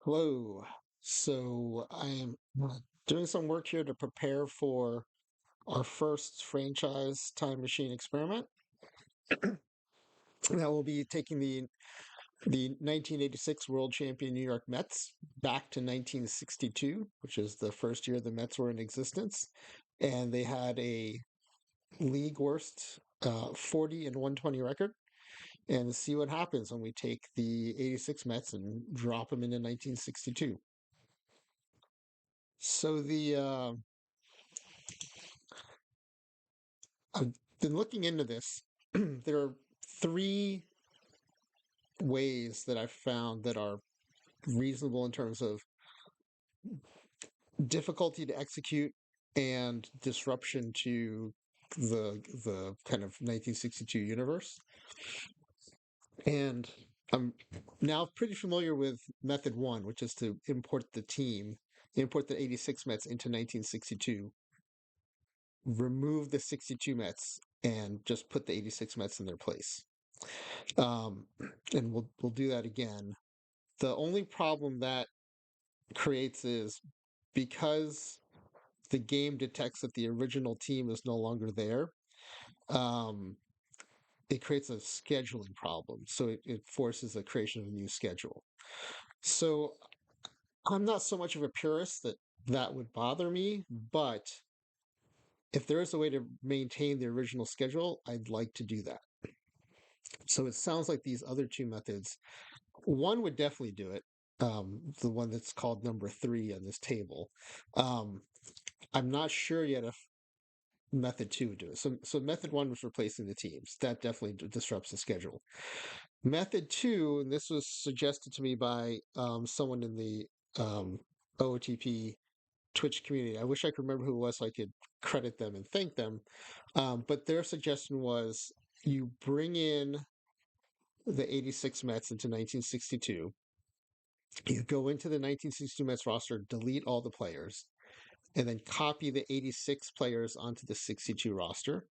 Hello. So I am doing some work here to prepare for our first franchise time machine experiment. That will be taking the 1986 world champion New York Mets back to 1962, which is the first year the Mets were in existence, and they had a league worst 40 and 120 record, and see what happens when we take the 86 Mets and drop them into 1962. So the I've been looking into this. There are three ways that I've found that are reasonable in terms of difficulty to execute and disruption to the kind of 1962 universe. And I'm now pretty familiar with method one, which is to import the 86 Mets into 1962, remove the 62 Mets, and just put the 86 Mets in their place. Um, and we'll do that again. The only problem that creates is because the game detects that the original team is no longer there. Um, it creates a scheduling problem, so it forces the creation of a new schedule. So I'm not so much of a purist that that would bother me, but if there is a way to maintain the original schedule, I'd like to do that. So it sounds like these other two methods, one would definitely do it. The one that's called number three on this table. Um, I'm not sure yet if method two would do it. So method one was replacing the teams. That definitely disrupts the schedule. Method two, and this was suggested to me by someone in the um, OOTP Twitch community. I wish I could remember who it was so I could credit them and thank them. But their suggestion was you bring in the 86 Mets into 1962. You go into the 1962 Mets roster, delete all the players, and then copy the 86 players onto the 62 roster,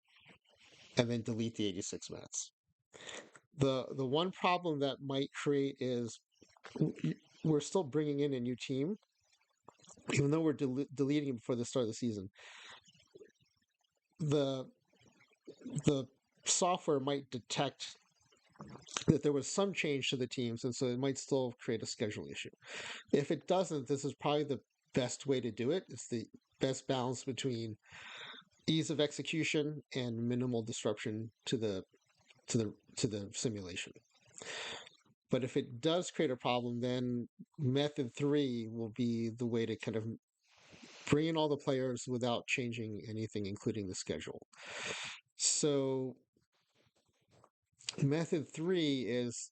and then delete the 86 Mets. The one problem that might create is we're still bringing in a new team, even though we're deleting before the start of the season. The the software might detect that there was some change to the teams, and so it might still create a schedule issue. If it doesn't, this is probably the best way to do it. It's the best balance between ease of execution and minimal disruption to the simulation. But if it does create a problem, then method three will be the way to kind of bring in all the players without changing anything, including the schedule. So method three is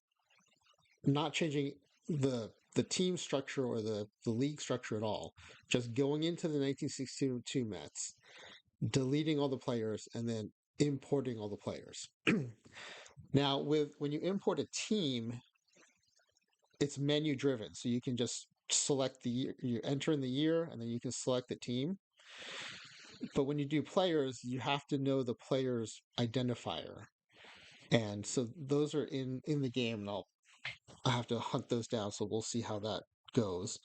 not changing the team structure or the league structure at all. Just going into the 1962 Mets, deleting all the players, and then importing all the players. Now, with when you import a team, it's menu driven, so you can just select the year, you enter in the year, and then you can select the team. But when you do players, you have to know the player's identifier, and so those are in the game, and I have to hunt those down. So we'll see how that goes.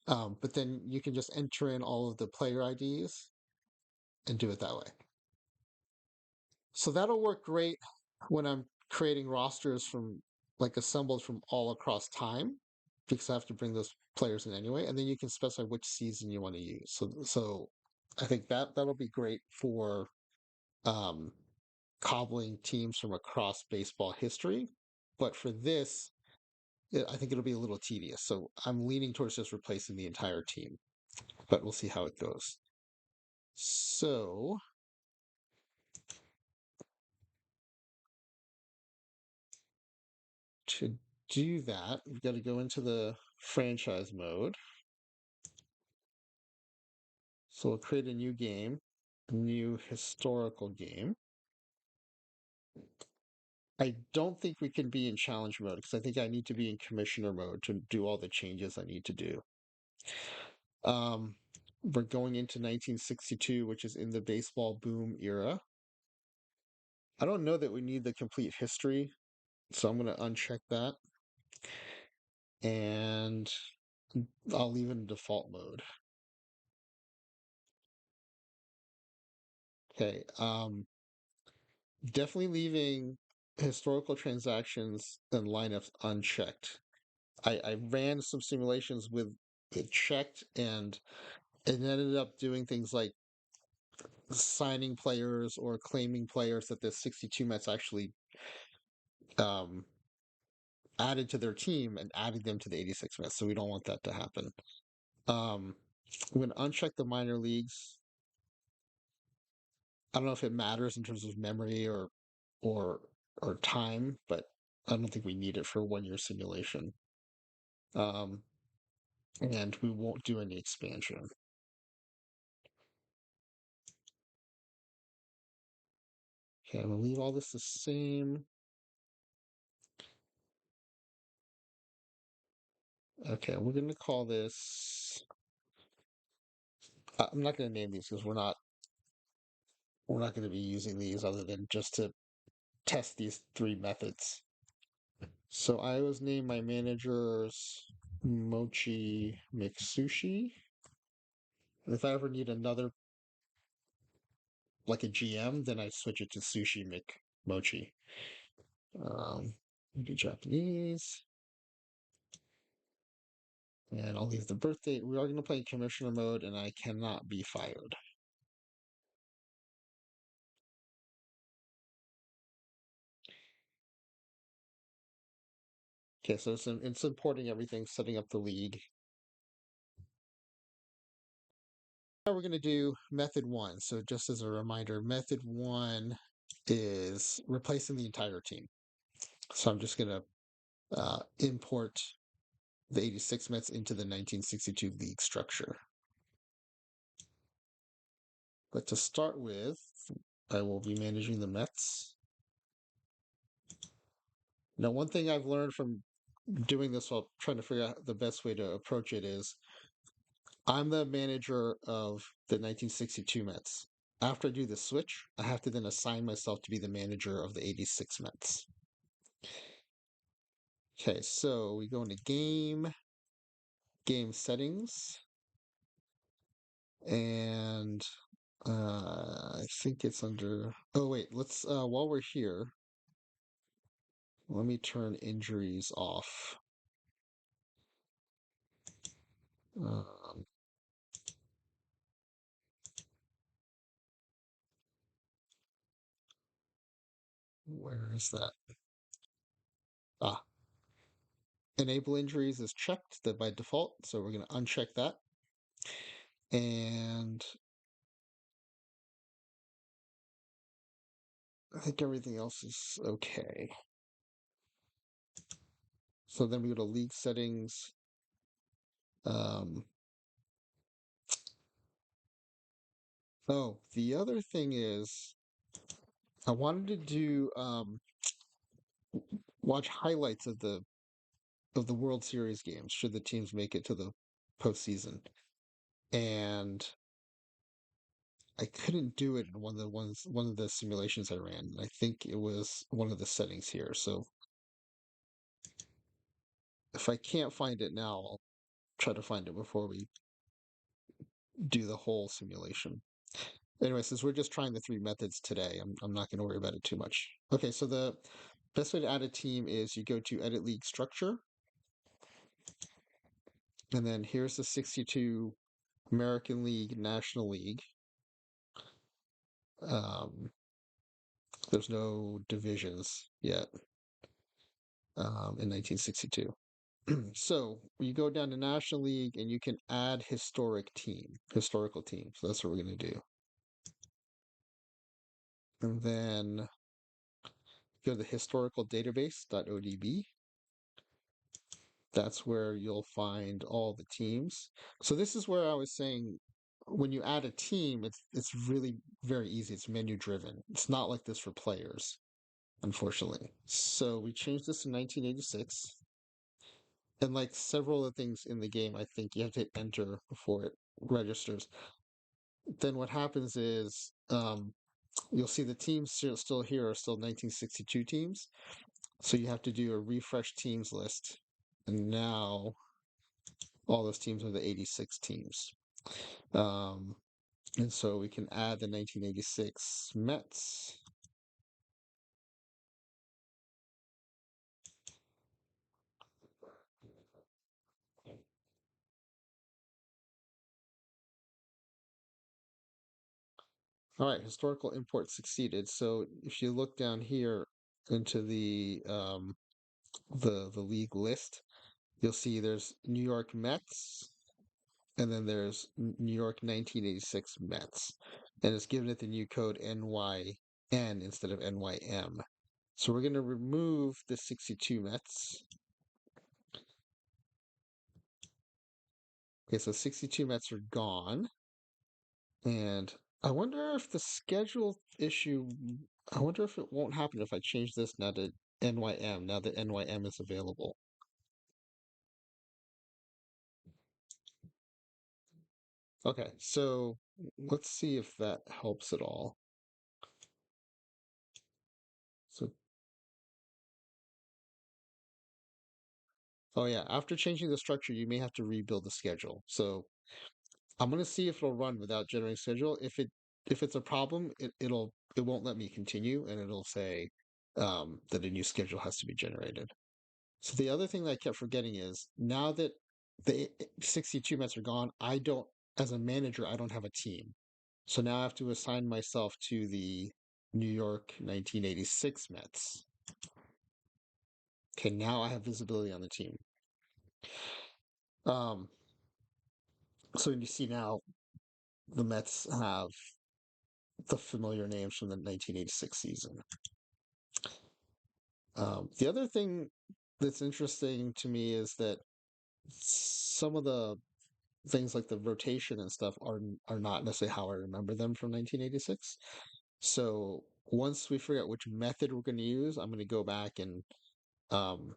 But then you can just enter in all of the player IDs and do it that way. So that'll work great when I'm creating rosters from like assembled from all across time, because I have to bring those players in anyway, and then you can specify which season you want to use. So I think that'll be great for um, cobbling teams from across baseball history. But for this, I think it'll be a little tedious. So I'm leaning towards just replacing the entire team, but we'll see how it goes. So to do that, we've got to go into the franchise mode. So we'll create a new game, a new historical game. I don't think we can be in challenge mode because I think I need to be in commissioner mode to do all the changes I need to do. We're going into 1962, which is in the baseball boom era. I don't know that we need the complete history, so I'm going to uncheck that. And I'll leave it in default mode. Okay. Definitely leaving historical transactions and lineups unchecked. I ran some simulations with it checked, and it ended up doing things like signing players or claiming players that the 62 Mets actually um, added to their team and adding them to the 86 Mets. So we don't want that to happen. Um, I'm going to uncheck the minor leagues. I don't know if it matters in terms of memory or or time, but I don't think we need it for 1 year simulation. Um, and we won't do any expansion. Okay, I'm gonna leave all this the same. Okay, we're gonna call this. I'm not gonna name these because we're not gonna be using these other than just to test these three methods. So I was named my managers Mochi Mixushi. And if I ever need another like a GM, then I switch it to Sushi Mochi. Do Japanese. And I'll leave the birth date. We are going to play commissioner mode, and I cannot be fired. Okay, so it's importing everything, setting up the league. Now we're going to do method one. So just as a reminder, method one is replacing the entire team. So I'm just going to import the 86 Mets into the 1962 league structure. But to start with, I will be managing the Mets. Now, one thing I've learned from doing this while trying to figure out the best way to approach it is I'm the manager of the 1962 Mets. After I do the switch, I have to then assign myself to be the manager of the 86 Mets. Okay, so we go into game settings, and I think it's under. Oh wait, let's while we're here, let me turn injuries off. Um, where is that? Ah, enable injuries is checked that by default, so we're going to uncheck that. And I think everything else is okay. So then we go to league settings. Um, oh, the other thing is I wanted to do watch highlights of the World Series games should the teams make it to the postseason. And I couldn't do it in one of the simulations I ran. I think it was one of the settings here. So if I can't find it now, I'll try to find it before we do the whole simulation. Anyway, since we're just trying the three methods today, I'm not going to worry about it too much. Okay, so the best way to add a team is you go to Edit League Structure, and then here's the 62 American League, National League. There's no divisions yet in 1962. So you go down to National League and you can add historical team. So that's what we're going to do. And then go to the historical database.odb. That's where you'll find all the teams. So this is where I was saying when you add a team, it's really very easy. It's menu driven. It's not like this for players, unfortunately. So we changed this to 1986. And like several of the things in the game, I think you have to hit enter before it registers. Then what happens is you'll see the teams still here are still 1962 teams. So you have to do a refresh teams list. And now All those teams are the 86 teams. Um, and so we can add the 1986 Mets. All right, historical import succeeded. So if you look down here into the league list, you'll see there's New York Mets, and then there's New York 1986 Mets, and it's given it the new code NYN instead of NYM. So we're going to remove the 62 Mets. Okay, so 62 Mets are gone. And I wonder if the schedule issue, I wonder if it won't happen if I change this now to NYM, now that NYM is available. Okay, so let's see if that helps at all. So, oh yeah, after changing the structure, you may have to rebuild the schedule. So I'm gonna see if it'll run without generating schedule. If it's a problem, it won't let me continue, and it'll say that a new schedule has to be generated. So the other thing that I kept forgetting is now that the 62 Mets are gone, I don't, as a manager, I don't have a team. So now I have to assign myself to the New York 1986 Mets. Okay, now I have visibility on the team. Um, so you see now the Mets have the familiar names from the 1986 season. The other thing that's interesting to me is that some of the things like the rotation and stuff are not necessarily how I remember them from 1986. So once we figure out which method we're going to use, I'm going to go back and um,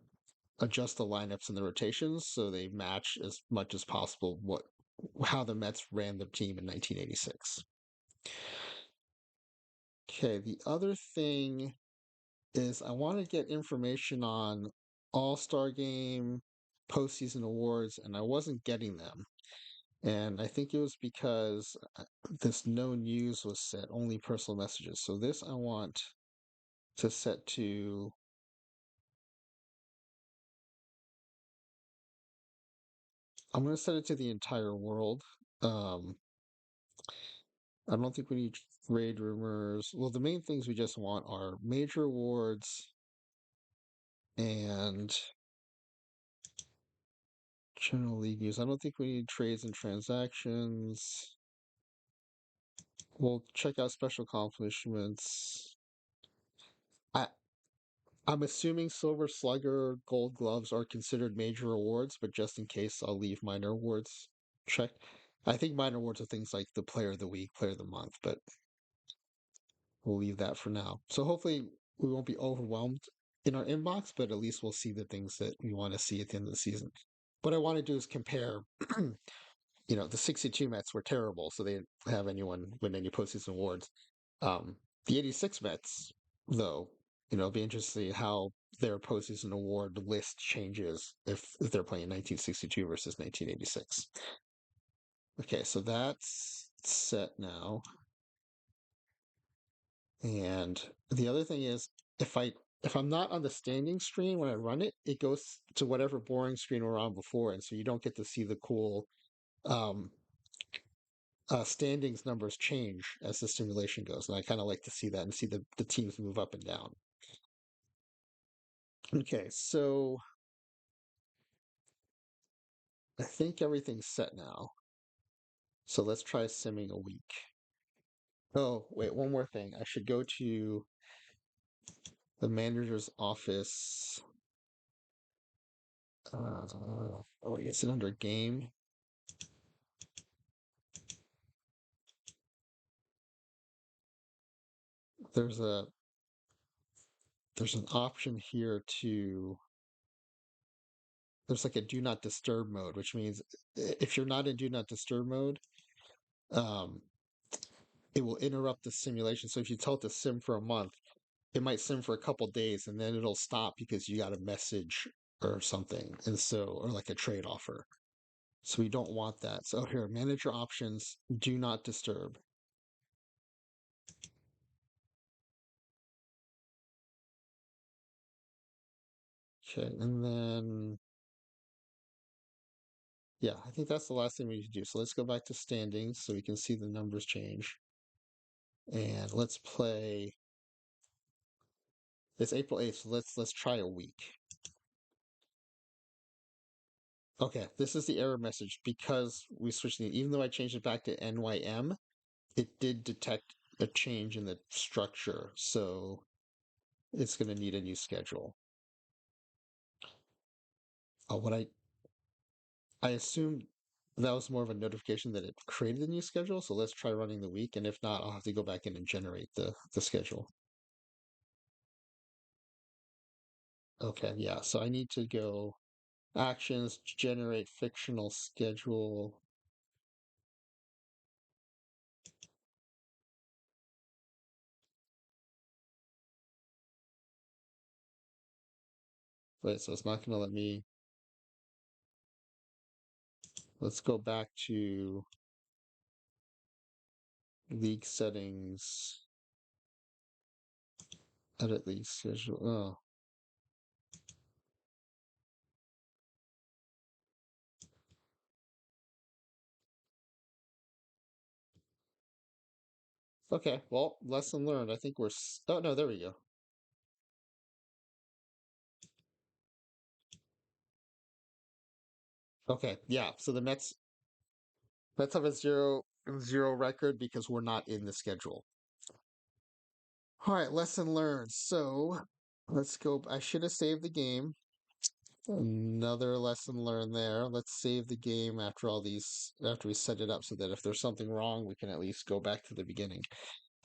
adjust the lineups and the rotations so they match as much as possible what how the Mets ran their team in 1986. Okay, the other thing is I want to get information on All-Star Game, postseason awards, and I wasn't getting them. And I think it was because this no news was set, only personal messages. So this I want to set to I'm going to set it to the entire world. Um, I don't think we need trade rumors. Well, the main things we just want are major awards and general league news. I don't think we need trades and transactions. We'll check out special accomplishments. I I'm assuming Silver Slugger, Gold Gloves are considered major awards, but just in case, I'll leave minor awards checked. I think minor awards are things like the Player of the Week, Player of the Month, but we'll leave that for now. So hopefully we won't be overwhelmed in our inbox, but at least we'll see the things that we want to see at the end of the season. What I want to do is compare. The 62 Mets were terrible, so they didn't have anyone win any postseason awards. The 86 Mets, though, it'll be interesting how their postseason award list changes if they're playing 1962 versus 1986. Okay, so that's set now. And the other thing is, if I'm not on the standing screen when I run it, it goes to whatever boring screen we're on before, and so you don't get to see the cool um, standings numbers change as the simulation goes. And I kind of like to see that and see the teams move up and down. Okay, so I think everything's set now. So let's try simming a week. Oh, wait, one more thing. I should go to the manager's office. Is it under game? There's a there's an option here to there's like a do not disturb mode, which means if you're not in do not disturb mode, um, it will interrupt the simulation. So if you tell it to sim for a month, it might sim for a couple days and then it'll stop because you got a message or something, and so or like a trade offer. So we don't want that. So here, manager options, do not disturb. Okay, and then yeah, I think that's the last thing we need to do. So let's go back to standings so we can see the numbers change. And let's play. It's April 8th, so let's try a week. Okay, this is the error message because we switched the even though I changed it back to NYM, it did detect a change in the structure, so it's going to need a new schedule. What I assumed that was more of a notification that it created a new schedule, so let's try running the week, and if not, I'll have to go back in and generate the schedule. Okay, yeah, so I need to go actions, generate fictional schedule. Wait, so it's not going to let me. Let's go back to league settings, edit league schedule. Oh, okay. Well, lesson learned. I think we're. Oh no, there we go. Okay, yeah. So the Mets have a 0-0 record because we're not in the schedule. All right, lesson learned. So let's go. I should have saved the game. Another lesson learned there. Let's save the game after all these, after we set it up so that if there's something wrong, we can at least go back to the beginning.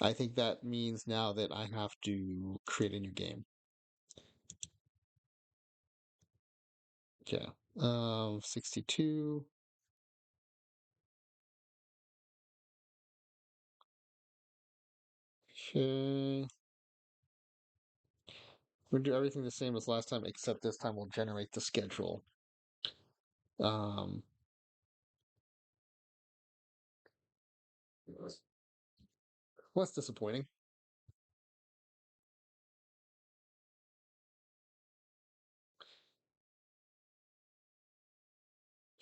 I think that means now that I have to create a new game. Yeah. 62. Okay. We're gonna do everything the same as last time, except this time we'll generate the schedule. Um, what's disappointing?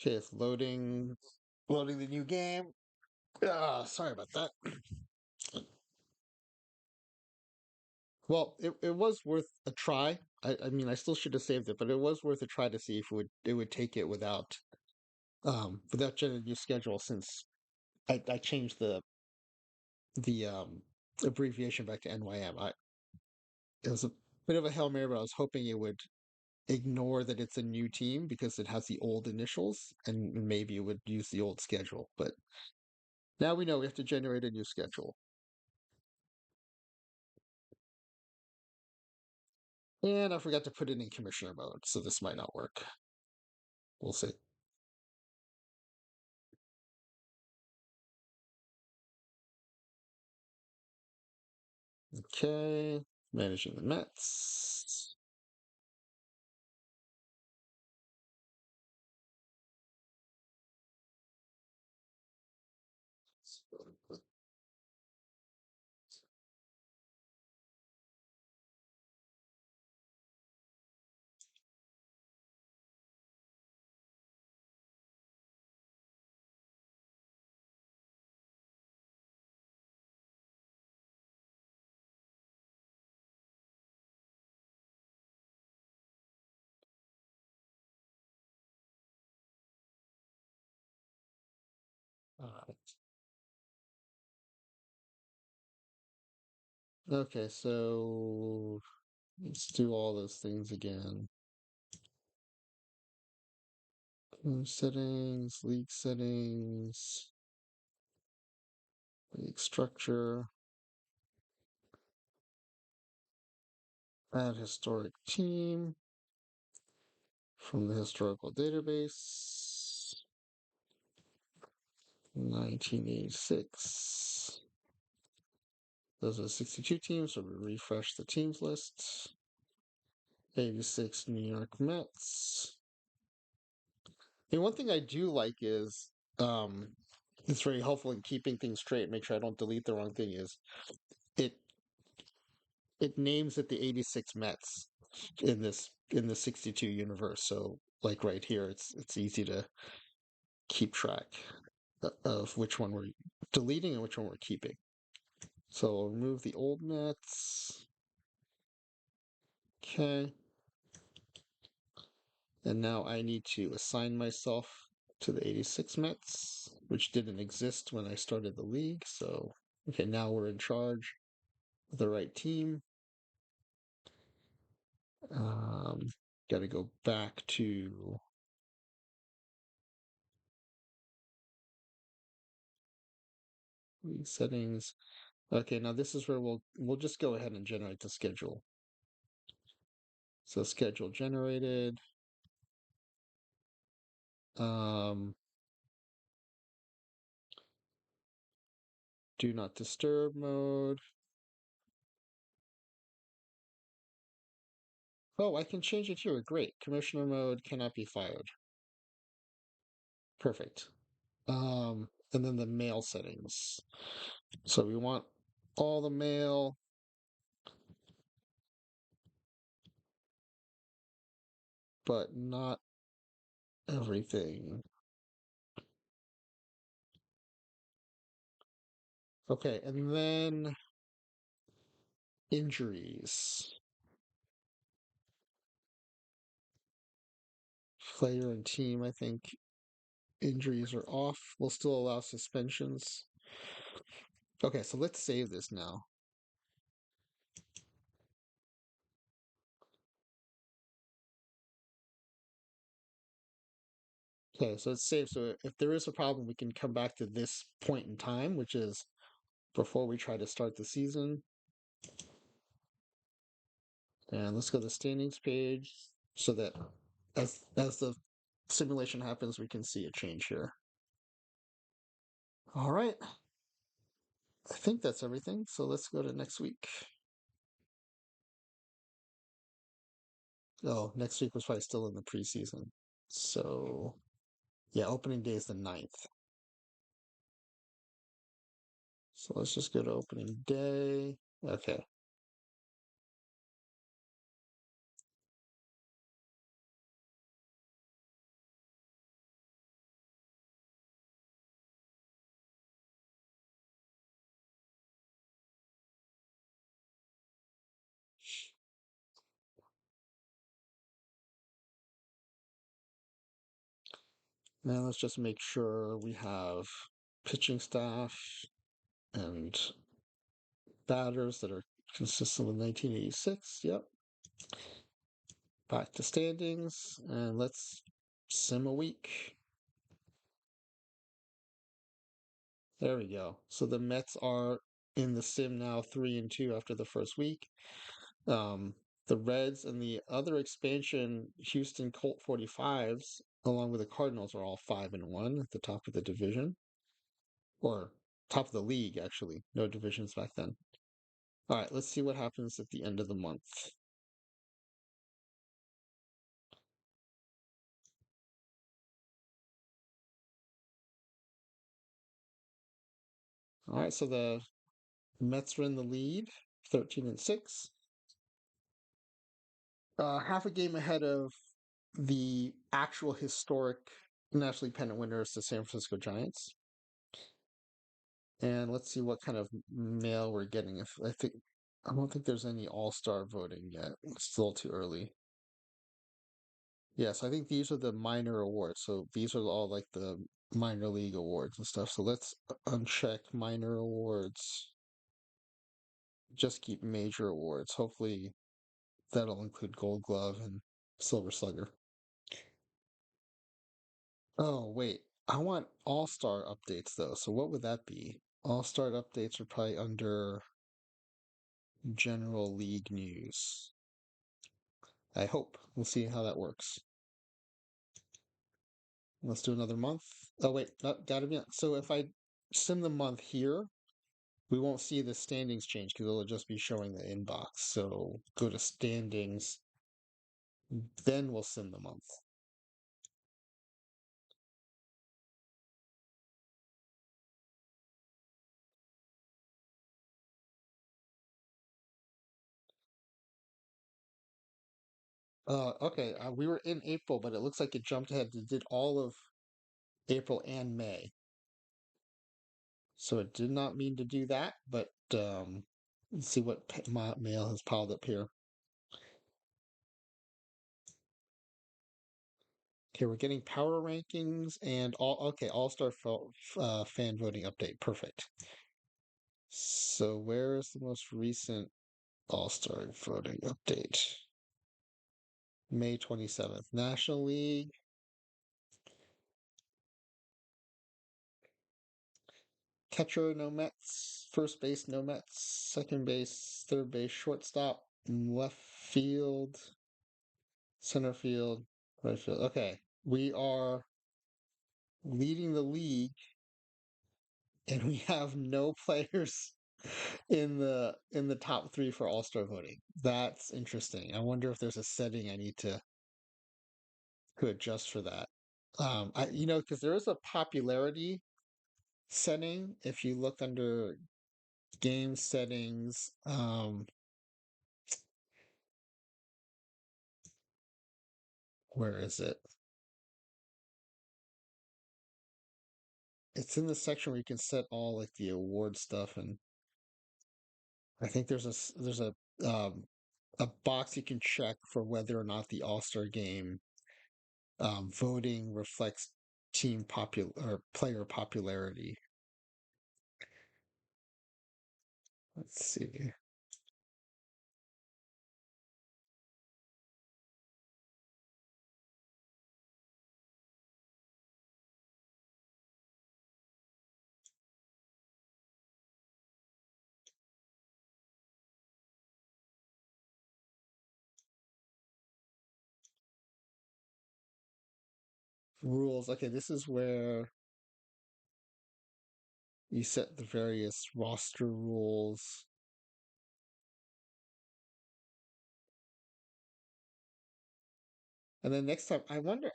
Okay, it's loading the new game. Sorry about that. Well, it was worth a try. I mean, I still should have saved it, but it was worth a try to see if it would take it without generating a new schedule since I changed the abbreviation back to NYM. It was a bit of a Hail Mary, but I was hoping it would ignore that it's a new team because it has the old initials and maybe it would use the old schedule. But now we know we have to generate a new schedule. And I forgot to put it in commissioner mode, so this might not work. We'll see. Okay, managing the Mets. Okay, so let's do all those things again. Settings, league structure, add historic team from the historical database. 1986. Those are 62 teams, so we refresh the teams list. 86 New York Mets. And one thing I do like is um, it's very helpful in keeping things straight. Make sure I don't delete the wrong thing. Is it it names it the 86 Mets in the 62 universe. So like right here, it's easy to keep track of which one we're deleting and which one we're keeping. So I'll remove the old Mets. Okay. And now I need to assign myself to the 86 Mets, which didn't exist when I started the league. So, okay, now we're in charge of the right team. Um, Got to go back to league settings. Okay, now this is where we'll just go ahead and generate the schedule. So schedule generated. Um, do not disturb mode. Oh, I can change it here. Great. Commissioner mode cannot be fired. Perfect. And then the mail settings. So we want all the mail, but not everything. Okay, and then injuries. Player and team, I think injuries are off. We'll still allow suspensions. Okay, so let's save this now. Okay, so it's saved. So if there is a problem, we can come back to this point in time, which is before we try to start the season. And let's go to the standings page so that as the simulation happens, we can see a change here. All right. I think that's everything. So let's go to next week. Oh, next week was probably still in the preseason. So yeah, opening day is the 9th. So let's just go to opening day. Okay. Now let's just make sure we have pitching staff and batters that are consistent with 1986. Yep. Back to standings and let's sim a week. There we go. So the Mets are in the sim now 3-2 after the first week. Um, the Reds and the other expansion Houston Colt 45s, along with the Cardinals, are all 5-1 at the top of the division, or top of the league, actually. No divisions back then. All right, let's see what happens at the end of the month. All right, so the Mets are in the lead, 13-6. Half a game ahead of the actual historic National League pennant winners, the San Francisco Giants. And let's see what kind of mail we're getting. If I don't think there's any all-star voting yet. It's still too early. Yes, I think these are the minor awards. So these are all like the minor league awards and stuff. So let's uncheck minor awards. Just keep major awards. Hopefully that'll include Gold Glove and Silver Slugger. Oh, wait. I want all-star updates though. So what would that be? All-star updates are probably under general league news. I hope. We'll see how that works. Let's do another month. Oh wait, not gotta be. So if I sim the month here, we won't see the standings change because it'll just be showing the inbox. So go to standings, then we'll sim the month. Okay. We were in April, but it looks like it jumped ahead. It did all of April and May. So it did not mean to do that, but let's see what mail has piled up here. Okay, we're getting power rankings and all-star fan voting update. Perfect. So where is the most recent all-star voting update? May 27th. National League. Catcher, no Mets. First base, no Mets. Second base, third base, shortstop, left field, center field, right field. Okay. We are leading the league and we have no players in the top three for all-star voting. That's interesting. I wonder if there's a setting I need to adjust for that. Because there is a popularity setting if you look under game settings. Where is it? It's in the section where you can set all like the award stuff, and I think there's a box you can check for whether or not the All-Star game voting reflects team popular or player popularity. Let's see. Rules. Okay, this is where you set the various roster rules. And then next time, I wonder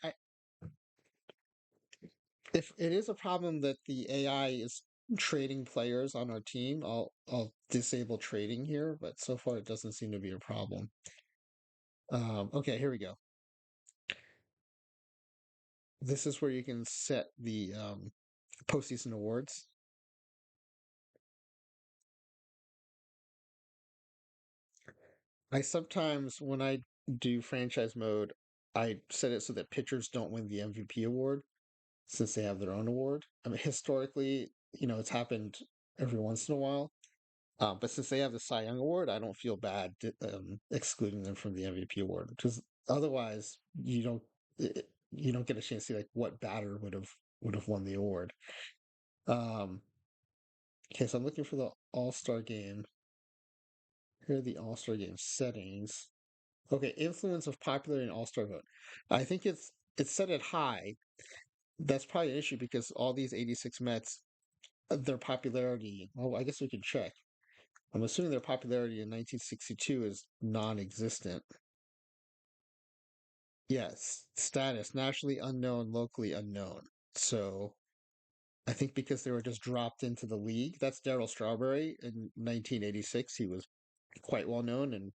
if it is a problem that the AI is trading players on our team. I'll disable trading here, but so far it doesn't seem to be a problem. Okay, here we go. This is where you can set the postseason awards. I sometimes, when I do franchise mode, I set it so that pitchers don't win the MVP award since they have their own award. I mean, historically, it's happened every once in a while. But since they have the Cy Young award, I don't feel bad excluding them from the MVP award because otherwise you don't get a chance to see like what batter would have won the award. Um, okay, so I'm looking for the All Star game. Here are the All Star game settings. Okay, influence of popularity in All Star vote. I think it's set at high. That's probably an issue because all these 86 Mets, their popularity. Well, I guess we can check. I'm assuming their popularity in 1962 is non-existent. Yes, status nationally unknown, locally unknown. So I think because they were just dropped into the league. That's Darryl Strawberry in 1986. He was quite well known and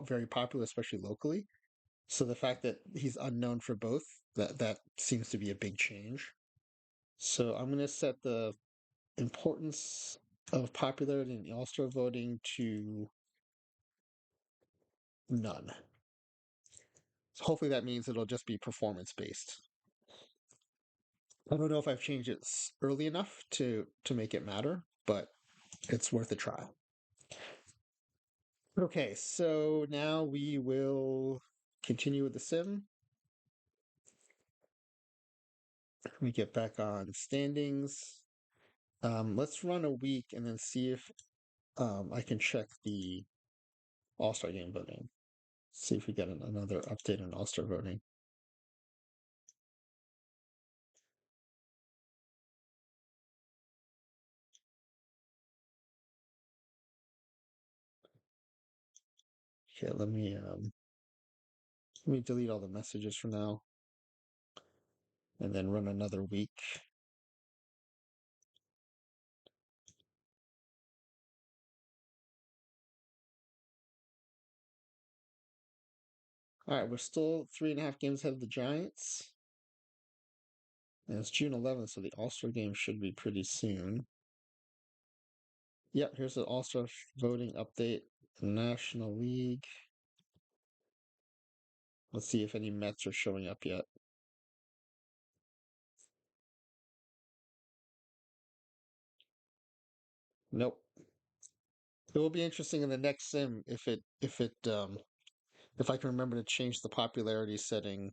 very popular, especially locally. So the fact that he's unknown for both, that seems to be a big change. So I'm going to set the importance of popularity in the All-Star voting to none. So hopefully that means it'll just be performance based. I don't know if I've changed it early enough to make it matter, but it's worth a try. Okay, so now we will continue with the sim. Let me get back on standings. Let's run a week and then see if I can check the All-Star game voting. See if we get another update on All-Star voting. Okay, let me delete all the messages for now and then run another week. All right, we're still 3.5 games ahead of the Giants. And it's June 11th, so the All-Star game should be pretty soon. Yep, here's the All-Star voting update. National League. Let's see if any Mets are showing up yet. Nope. It will be interesting in the next sim if I can remember to change the popularity setting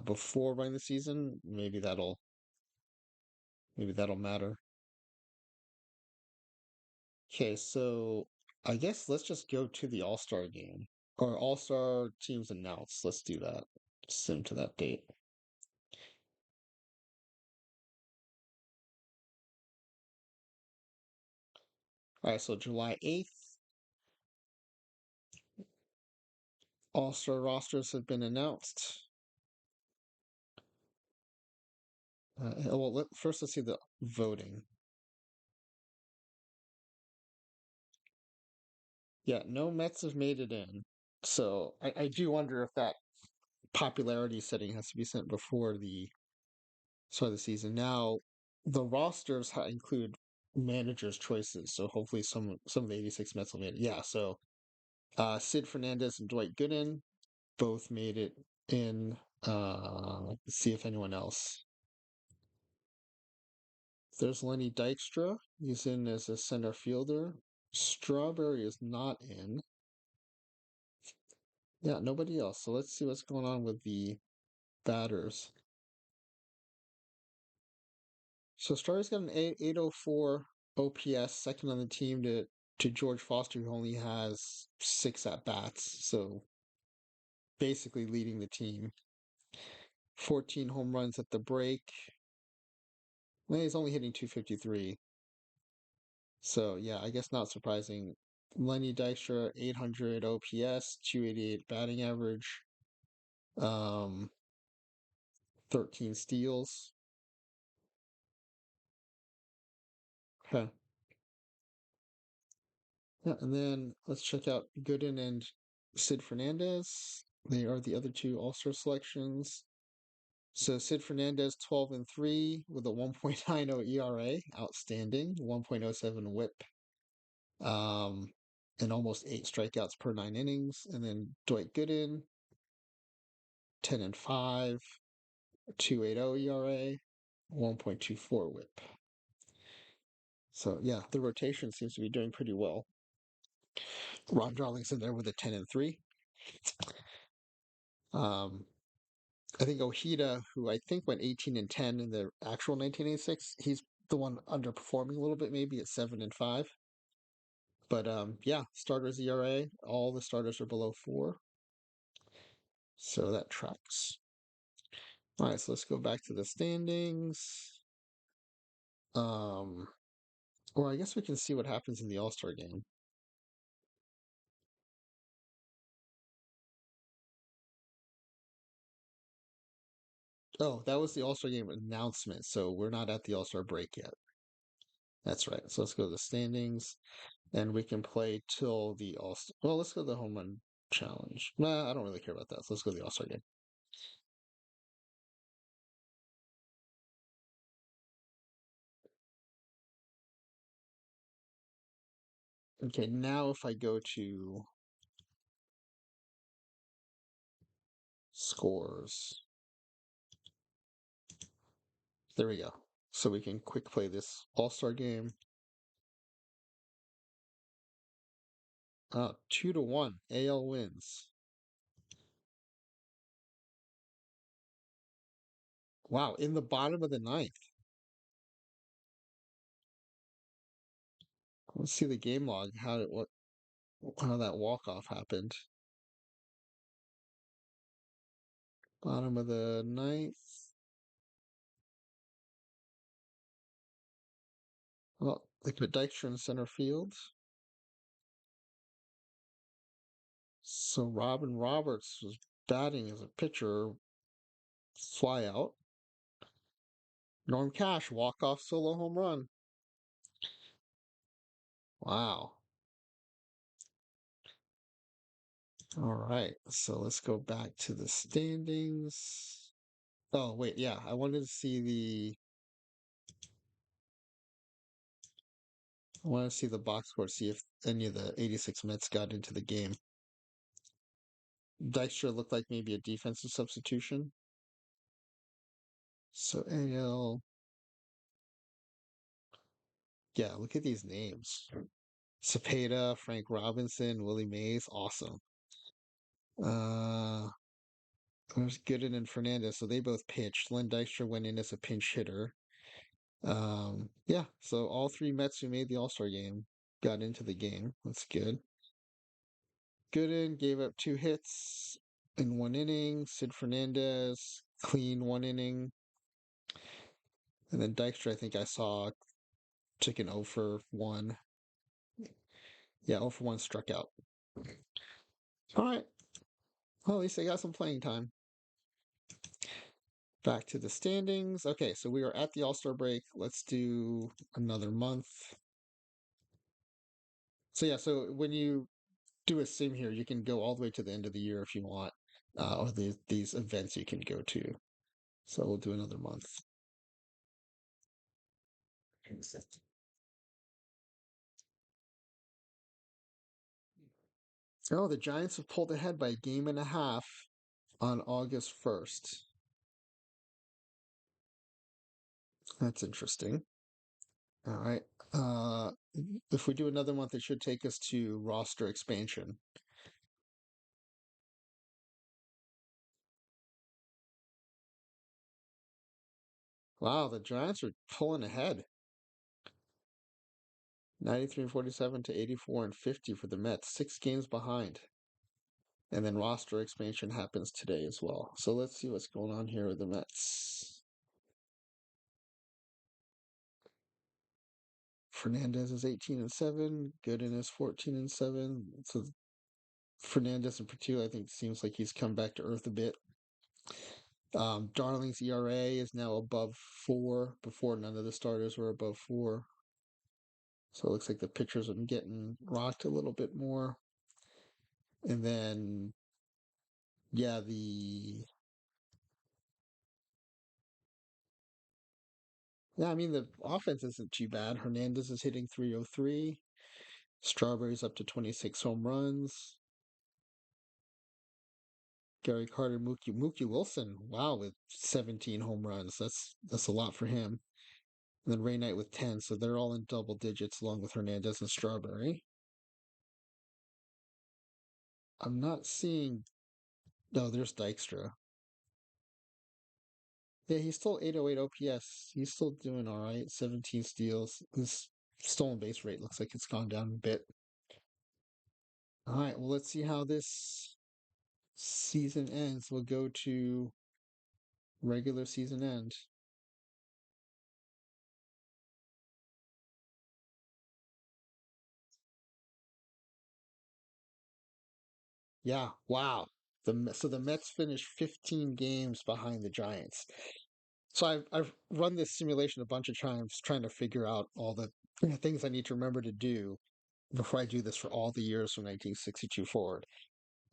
before running the season. Maybe that'll matter. Okay, so I guess let's just go to the All-Star game or All-Star teams announced. Let's do that. Sim to that date. All right, so July 8th, All-Star rosters have been announced. First let's see the voting. Yeah, no Mets have made it in. So I do wonder if that popularity setting has to be sent before the start of the season. Now, the rosters include managers' choices, so hopefully some of the 86 Mets will make it. Yeah, so Sid Fernandez and Dwight Gooden both made it in. Let's see if anyone else. There's Lenny Dykstra. He's in as a center fielder. Strawberry is not in. Yeah, nobody else. So let's see what's going on with the batters. So Strawberry's got an 804 OPS, second on the team to George Foster, who only has 6 at bats. So basically leading the team. 14 home runs at the break. Well, he's only hitting 253. So yeah, I guess not surprising. Lenny Dykstra, 800 OPS, 288 batting average, um, 13 steals. Okay. Yeah, and then let's check out Gooden and Sid Fernandez. They are the other two All-Star selections. So Sid Fernandez 12-3 with a 1.90 ERA, outstanding, 1.07 WHIP, um, and almost 8 strikeouts per 9 innings. And then Dwight Gooden 10-5, 2.80 ERA, 1.24 WHIP. So yeah, the rotation seems to be doing pretty well. Ron Darling's in there with a 10-3. Um, I think Ojeda, who I think went 18-10 in the actual 1986, he's the one underperforming a little bit, maybe at 7-5. But yeah, starters ERA, all the starters are below 4, so that tracks. All right, so let's go back to the standings. Um, or I guess we can see what happens in the All Star game. Oh, that was the All Star game announcement, so we're not at the All Star break yet. That's right. So let's go to the standings, and we can play till the All. Well, let's go to the home run challenge. Nah, I don't really care about that. So let's go to the All Star game. Okay, now if I go to scores, there we go. So we can quick play this All Star game. 2-1, AL wins. Wow, in the bottom of the ninth. Let's see the game log. How that walk off happened. Bottom of the ninth. Well, they put Dykstra in center field. So Robin Roberts was batting as a pitcher. Fly out. Norm Cash walk off solo home run. Wow. All right, so let's go back to the standings. Oh, wait, yeah, I wanted to see the box score, see if any of the 86 Mets got into the game. Dykstra looked like maybe a defensive substitution. So AL, yeah, look at these names. Cepeda, Frank Robinson, Willie Mays, awesome. Uh, there's Gooden and Fernandez, so they both pitched. Len Dykstra went in as a pinch hitter. Yeah, so all three Mets who made the All-Star game got into the game. That's good. Gooden gave up 2 hits in 1 inning. Sid Fernandez, clean 1 inning. And then Dykstra, I think I saw, took an 0 for 1. Yeah, 0 for 1 struck out. All right. Well, at least they got some playing time. Back to the standings. Okay, so we are at the All-Star break. Let's do another month. So yeah, so when you do a sim here, you can go all the way to the end of the year if you want, or these events you can go to. So we'll do another month. Oh, the Giants have pulled ahead by a game and a half on August 1st. That's interesting. All right. Uh, if we do another month, it should take us to roster expansion. Wow, the Giants are pulling ahead. 93 and 47 to 84 and 50 for the Mets, 6 games behind. And then roster expansion happens today as well. So let's see what's going on here with the Mets. Fernandez is 18 and 7. Gooden is 14 and 7. So Fernandez in particular, I think, seems like he's come back to earth a bit. Darling's ERA is now above 4. Before, none of the starters were above 4. So it looks like the pitchers are getting rocked a little bit more. And then, yeah, I mean, the offense isn't too bad. Hernandez is hitting 303. Strawberry's up to 26 home runs. Gary Carter, Mookie Wilson, wow, with 17 home runs. That's a lot for him. And then Ray Knight with 10, so they're all in double digits along with Hernandez and Strawberry. I'm not seeing. No, there's Dykstra. Yeah, he's still 808 OPS. He's still doing all right. 17 steals. His stolen base rate looks like it's gone down a bit. All right, well, let's see how this season ends. We'll go to regular season end. Yeah, wow. So the Mets finished 15 games behind the Giants. So I've run this simulation a bunch of times trying to figure out all the things I need to remember to do before I do this for all the years from 1962 forward.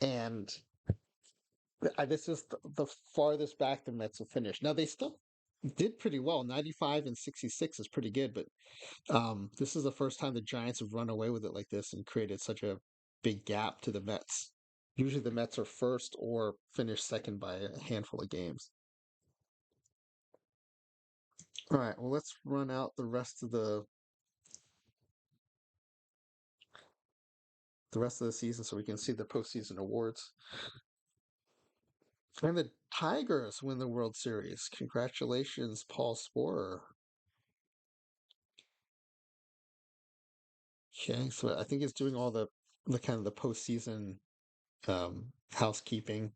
And this is the farthest back the Mets have finished. Now they still did pretty well. 95 and 66 is pretty good, but this is the first time the Giants have run away with it like this and created such a big gap to the Mets. Usually the Mets are first or finish second by a handful of games. All right, well, let's run out the rest of the season so we can see the postseason awards. And the Tigers win the World Series. Congratulations, Paul Sporer. Okay, so I think he's doing all the kind of the postseason housekeeping.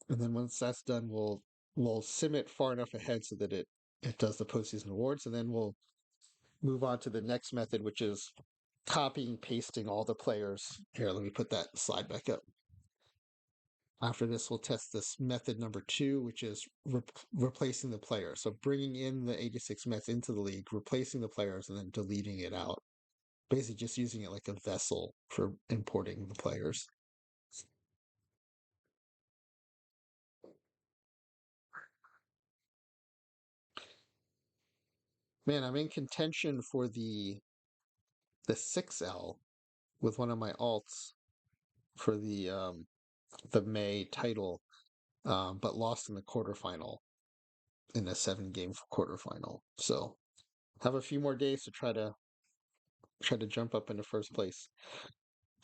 And then once that's done, we'll sim it far enough ahead so that it does the postseason awards, and then we'll move on to the next method, which is copying, pasting all the players. Here, let me put that slide back up. After this, we'll test this method number 2, which is replacing the players. So bringing in the 86 Mets into the league, replacing the players, and then deleting it out. basically just using it like a vessel for importing the players. Man, I'm in contention for the 6L with one of my alts for the May title, but lost in the quarterfinal in a 7 game quarterfinal. So have a few more days to try to jump up into first place.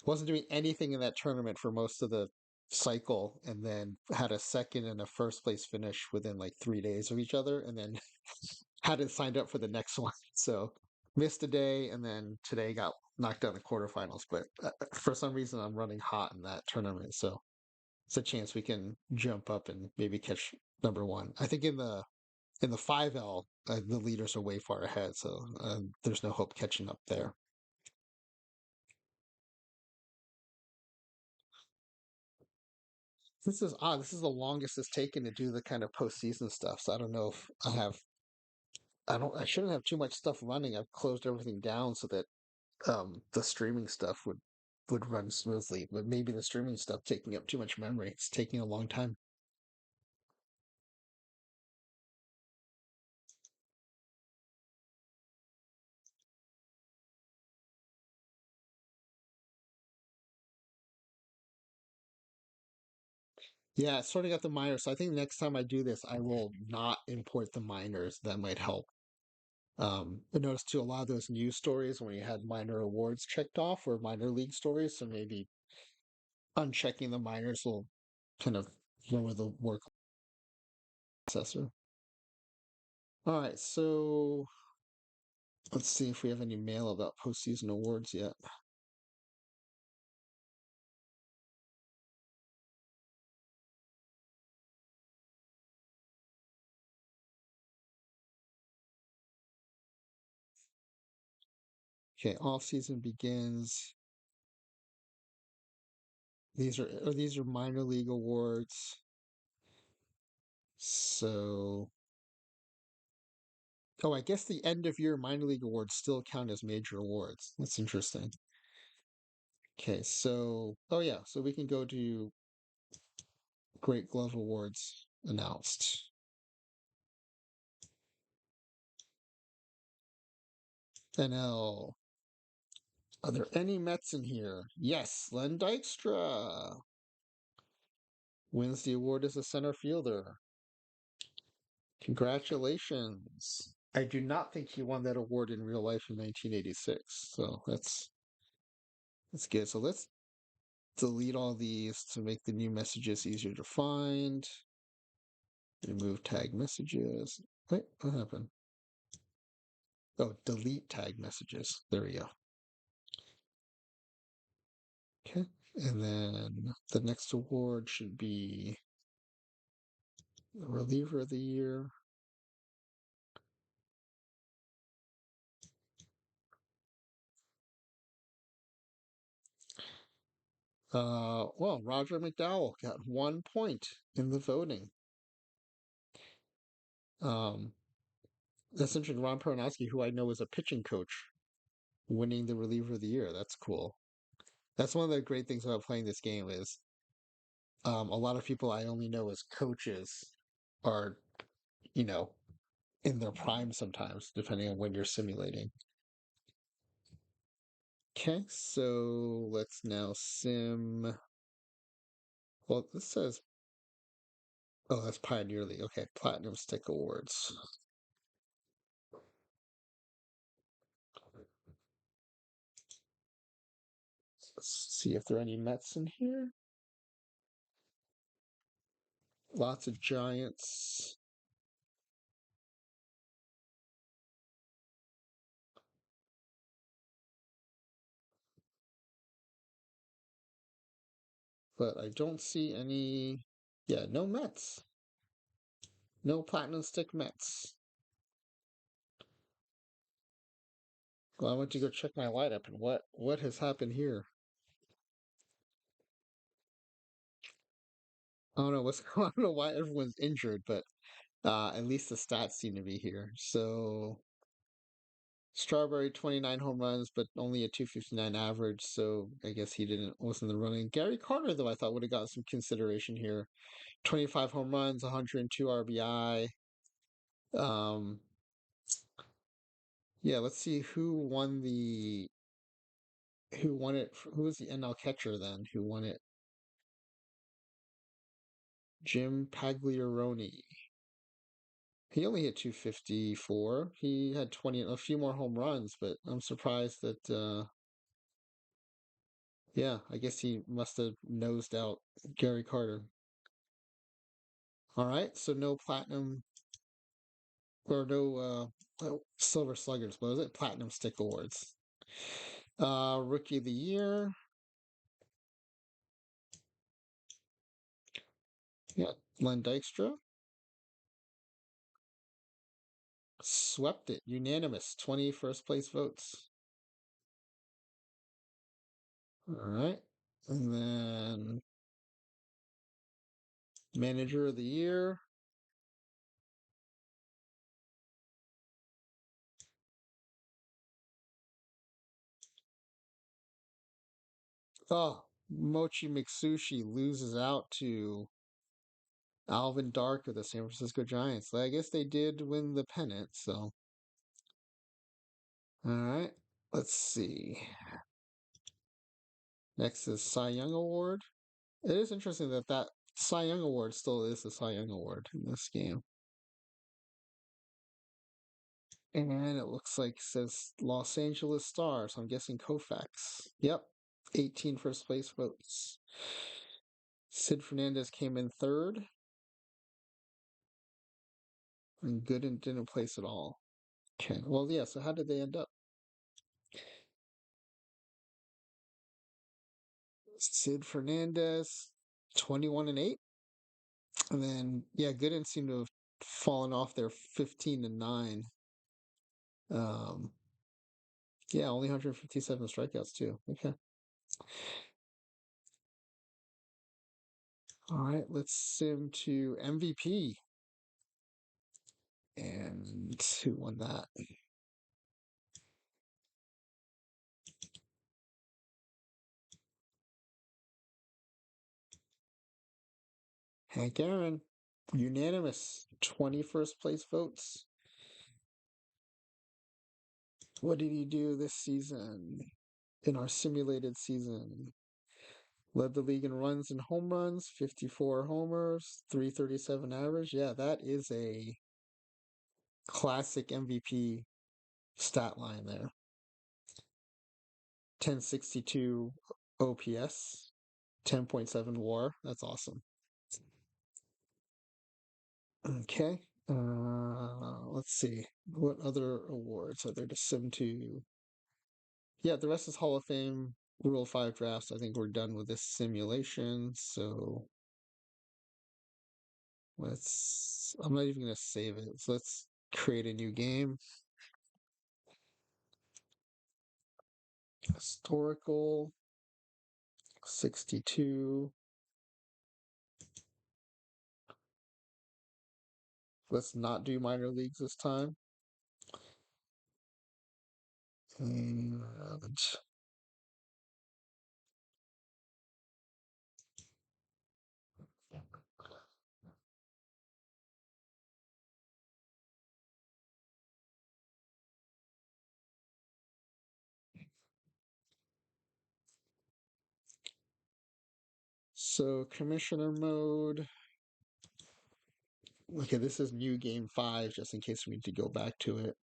Wasn't doing anything in that tournament for most of the cycle, and then had a second and a first place finish within like 3 days of each other, and then hadn't signed up for the next one. So missed a day, and then today got knocked out in the quarterfinals. But for some reason, I'm running hot in that tournament, so it's a chance we can jump up and maybe catch number one. I think in the 5L, the leaders are way far ahead, so there's no hope catching up there. This is odd. This is the longest it's taken to do the kind of postseason stuff. So I don't know if I have. I don't. I shouldn't have too much stuff running. I've closed everything down so that the streaming stuff would run smoothly. But maybe the streaming stuff taking up too much memory. It's taking a long time. Yeah, sorting out the minors. So I think next time I do this, I will not import the minors. That might help. I noticed too a lot of those news stories when you had minor awards checked off or minor league stories. So maybe unchecking the minors will kind of lower the work processor. All right, so let's see if we have any mail about postseason awards yet. Okay, off season begins. These are minor league awards. So, oh, I guess the end of year minor league awards still count as major awards. That's interesting. Okay, so oh yeah, so we can go to Great Glove Awards announced. NL. Are there any Mets in here? Yes, Len Dykstra wins the award as a center fielder. Congratulations. I do not think he won that award in real life in 1986. So that's good. So let's delete all these to make the new messages easier to find. Remove tag messages. Wait, what happened? Oh, delete tag messages. There we go. Okay. And then the next award should be reliever of the year. Well, Roger McDowell got 1 point in the voting. Um, that's interesting. Ron Peronowski, who I know is a pitching coach, winning the reliever of the year. That's cool. That's one of the great things about playing this game is a lot of people I only know as coaches are, you know, in their prime sometimes, depending on when you're simulating. Okay, so let's now sim. Well, this says, oh, that's Pioneer League. Okay, Platinum Stick Awards. Let's see if there are any Mets in here. Lots of Giants. But I don't see any. Yeah, no Mets. No Platinum Stick Mets. Well, I went to go check my lineup, and what has happened here? I don't know what's I don't know why everyone's injured, but at least the stats seem to be here. So Strawberry 29 home runs, but only a 259 average, so I guess he didn't wasn't in the running. Gary Carter, though, I thought would have got some consideration here. 25 home runs, 102 RBI. Um, yeah, let's see who won it. Who was the NL catcher then? Who won it? Jim Pagliaroni. He only hit 254. He had a few more home runs, but I'm surprised that yeah, I guess he must have nosed out Gary Carter. All right, so no platinum or no silver sluggers. What was it? Platinum stick awards. Rookie of the year. Yeah, Len Dykstra swept it, unanimous, 20 first place votes. All right, and then manager of the year. Oh, Mochi Mitsushi loses out to Alvin Dark of the San Francisco Giants. I guess they did win the pennant, so. All right, let's see. Next is Cy Young Award. It is interesting that Cy Young Award still is the Cy Young Award in this game. And it looks like it says Los Angeles Stars. I'm guessing Koufax. Yep, 18 first place votes. Sid Fernandez came in third, and Gooden didn't place at all. Okay, well, yeah, so how did they end up? Sid Fernandez, 21 and 8. And then, yeah, Gooden seemed to have fallen off there 15 and 9. Um, yeah, only 157 strikeouts, too. Okay. All right, let's sim to MVP. And who won that? Hank Aaron. Unanimous. 21st place votes. What did he do this season? In our simulated season? Led the league in runs and home runs, 54 homers, 337 average. Yeah, that is a classic MVP stat line there. 1062 OPS, 10.7 WAR. That's awesome. Okay. Let's see. What other awards are there to sim to? Yeah, the rest is Hall of Fame, Rule 5 drafts. I think we're done with this simulation. So I'm not even going to save it. So let's create a new game. Historical 62. Let's not do minor leagues this time. And so commissioner mode. Okay, this is new game 5, just in case we need to go back to it.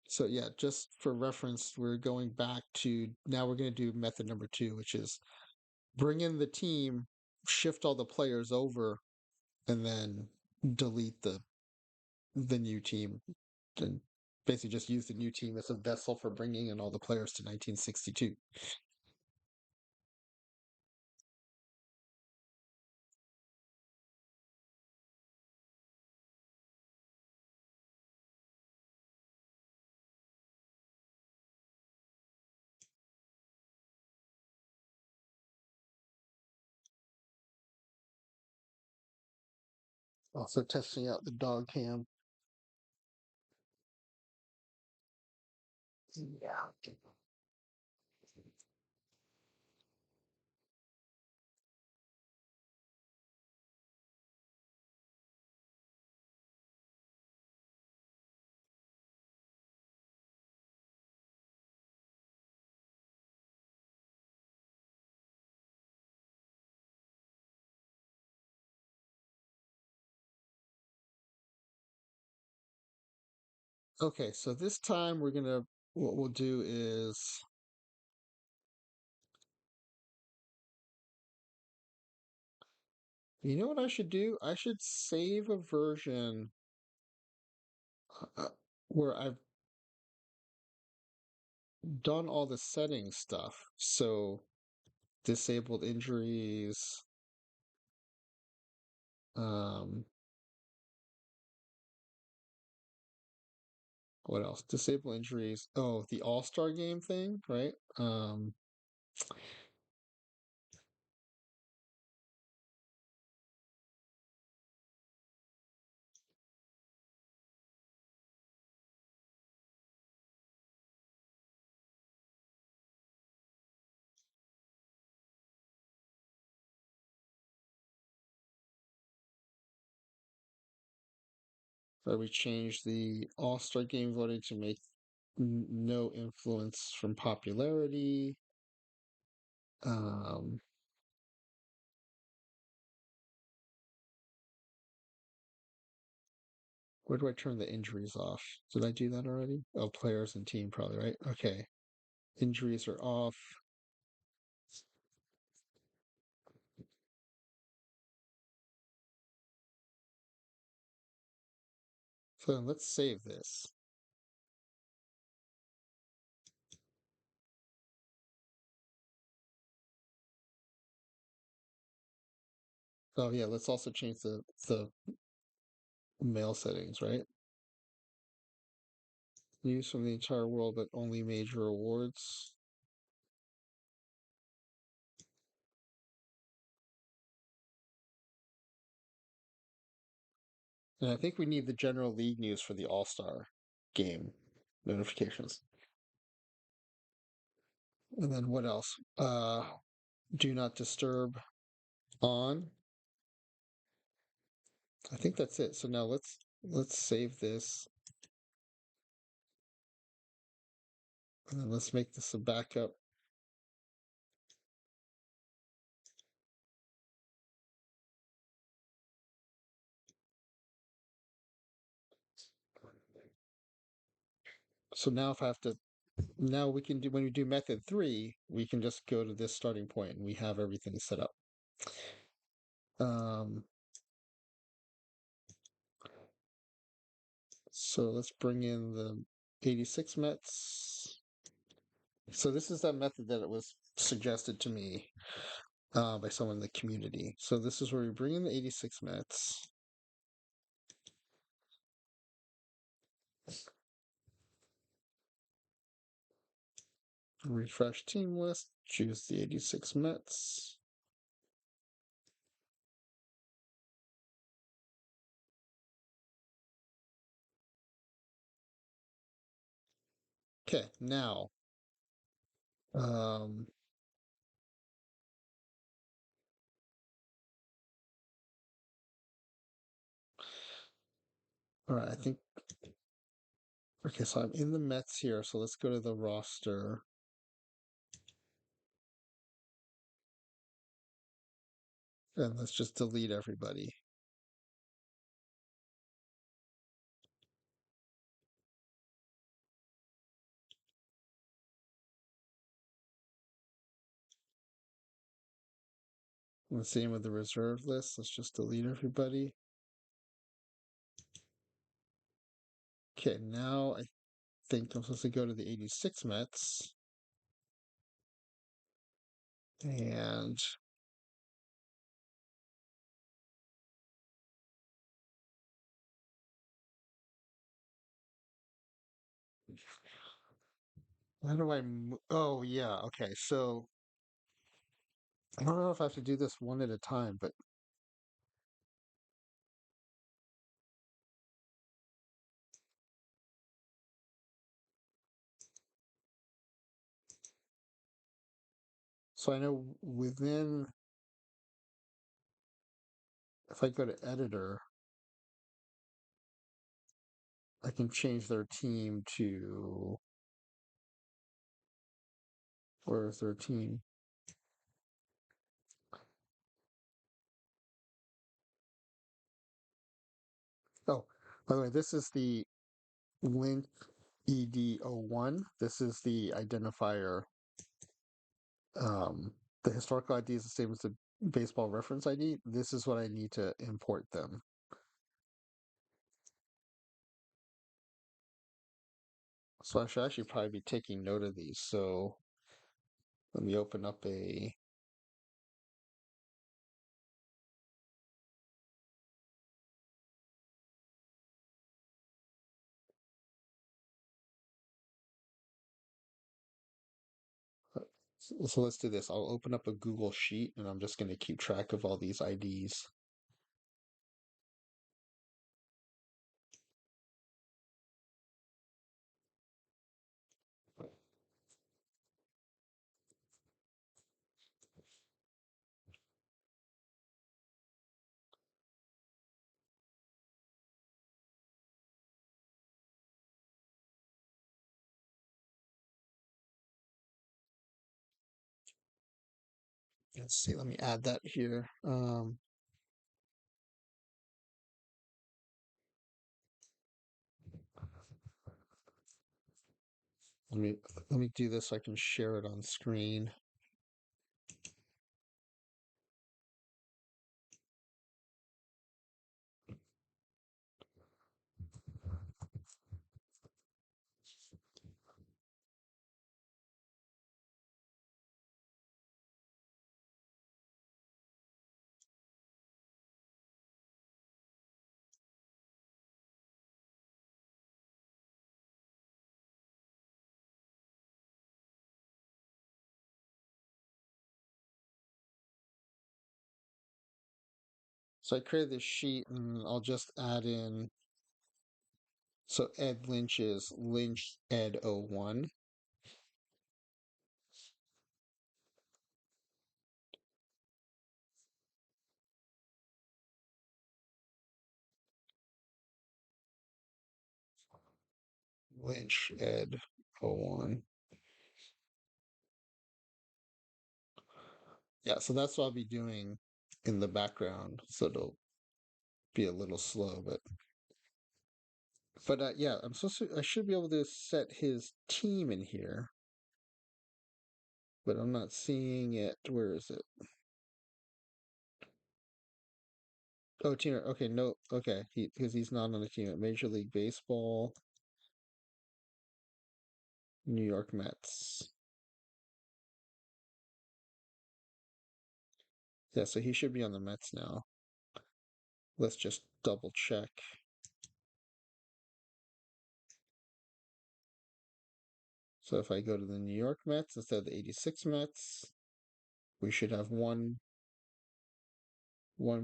So yeah, just for reference, we're going back to now we're going to do method number 2, which is bring in the team, shift all the players over, and then delete the new team, and basically just use the new team as a vessel for bringing in all the players to 1962. Also testing out the dog cam. Yeah. Okay, so this time what we'll do is, you know what I should do? I should save a version uh, where I've done all the settings stuff. So disabled injuries, um, what else? Disable injuries. Oh, the All-Star game thing, right? So we changed the All-Star game voting to make no influence from popularity. Um, where do I turn the injuries off? Did I do that already? Oh, players and team, probably, right? Okay. Injuries are off. So let's save this. Oh yeah, let's also change the mail settings, right? News from the entire world, but only major awards. And I think we need the general league news for the All-Star game notifications. And then what else? Do not disturb on. I think that's it. So now let's save this and then let's make this a backup. So now if I have to now we can do when we do method three, we can just go to this starting point and we have everything set up. Um, so let's bring in the 86 Mets. So this is that method that it was suggested to me by someone in the community. So this is where we bring in the 86 Mets. Refresh team list, choose the 86 Mets. Okay, now um, all right, I think okay, so I'm in the Mets here, so let's go to the roster and let's just delete everybody. And the same with the reserve list. Let's just delete everybody. Okay, now I think I'm supposed to go to the 86 Mets. And how do I? Oh, yeah. Okay. So I don't know if I have to do this one at a time, but So I know within, if I go to editor, I can change their team to, where is their team? Oh, by the way, this is the link ED01. This is the identifier. Um, the historical ID is the same as the baseball reference ID. This is what I need to import them. So I should actually probably be taking note of these. So let me open up a. So let's do this. I'll open up a Google Sheet and I'm just going to keep track of all these IDs. Let's see. Let me add that here. Let me let me do this so I can share it on screen. So I created this sheet and I'll just add in. So Ed Lynch is Lynch Ed01. Lynch Ed01. Yeah, so that's what I'll be doing in the background. So it'll be a little slow, but yeah, I'm supposed to. I should be able to set his team in here, but I'm not seeing it. Where is it? Oh, team. Okay, no. Okay, because he's not on the team at Major League Baseball, New York Mets. Yeah, so he should be on the Mets now. Let's just double check. So if I go to the New York Mets instead of the 86 Mets, we should have one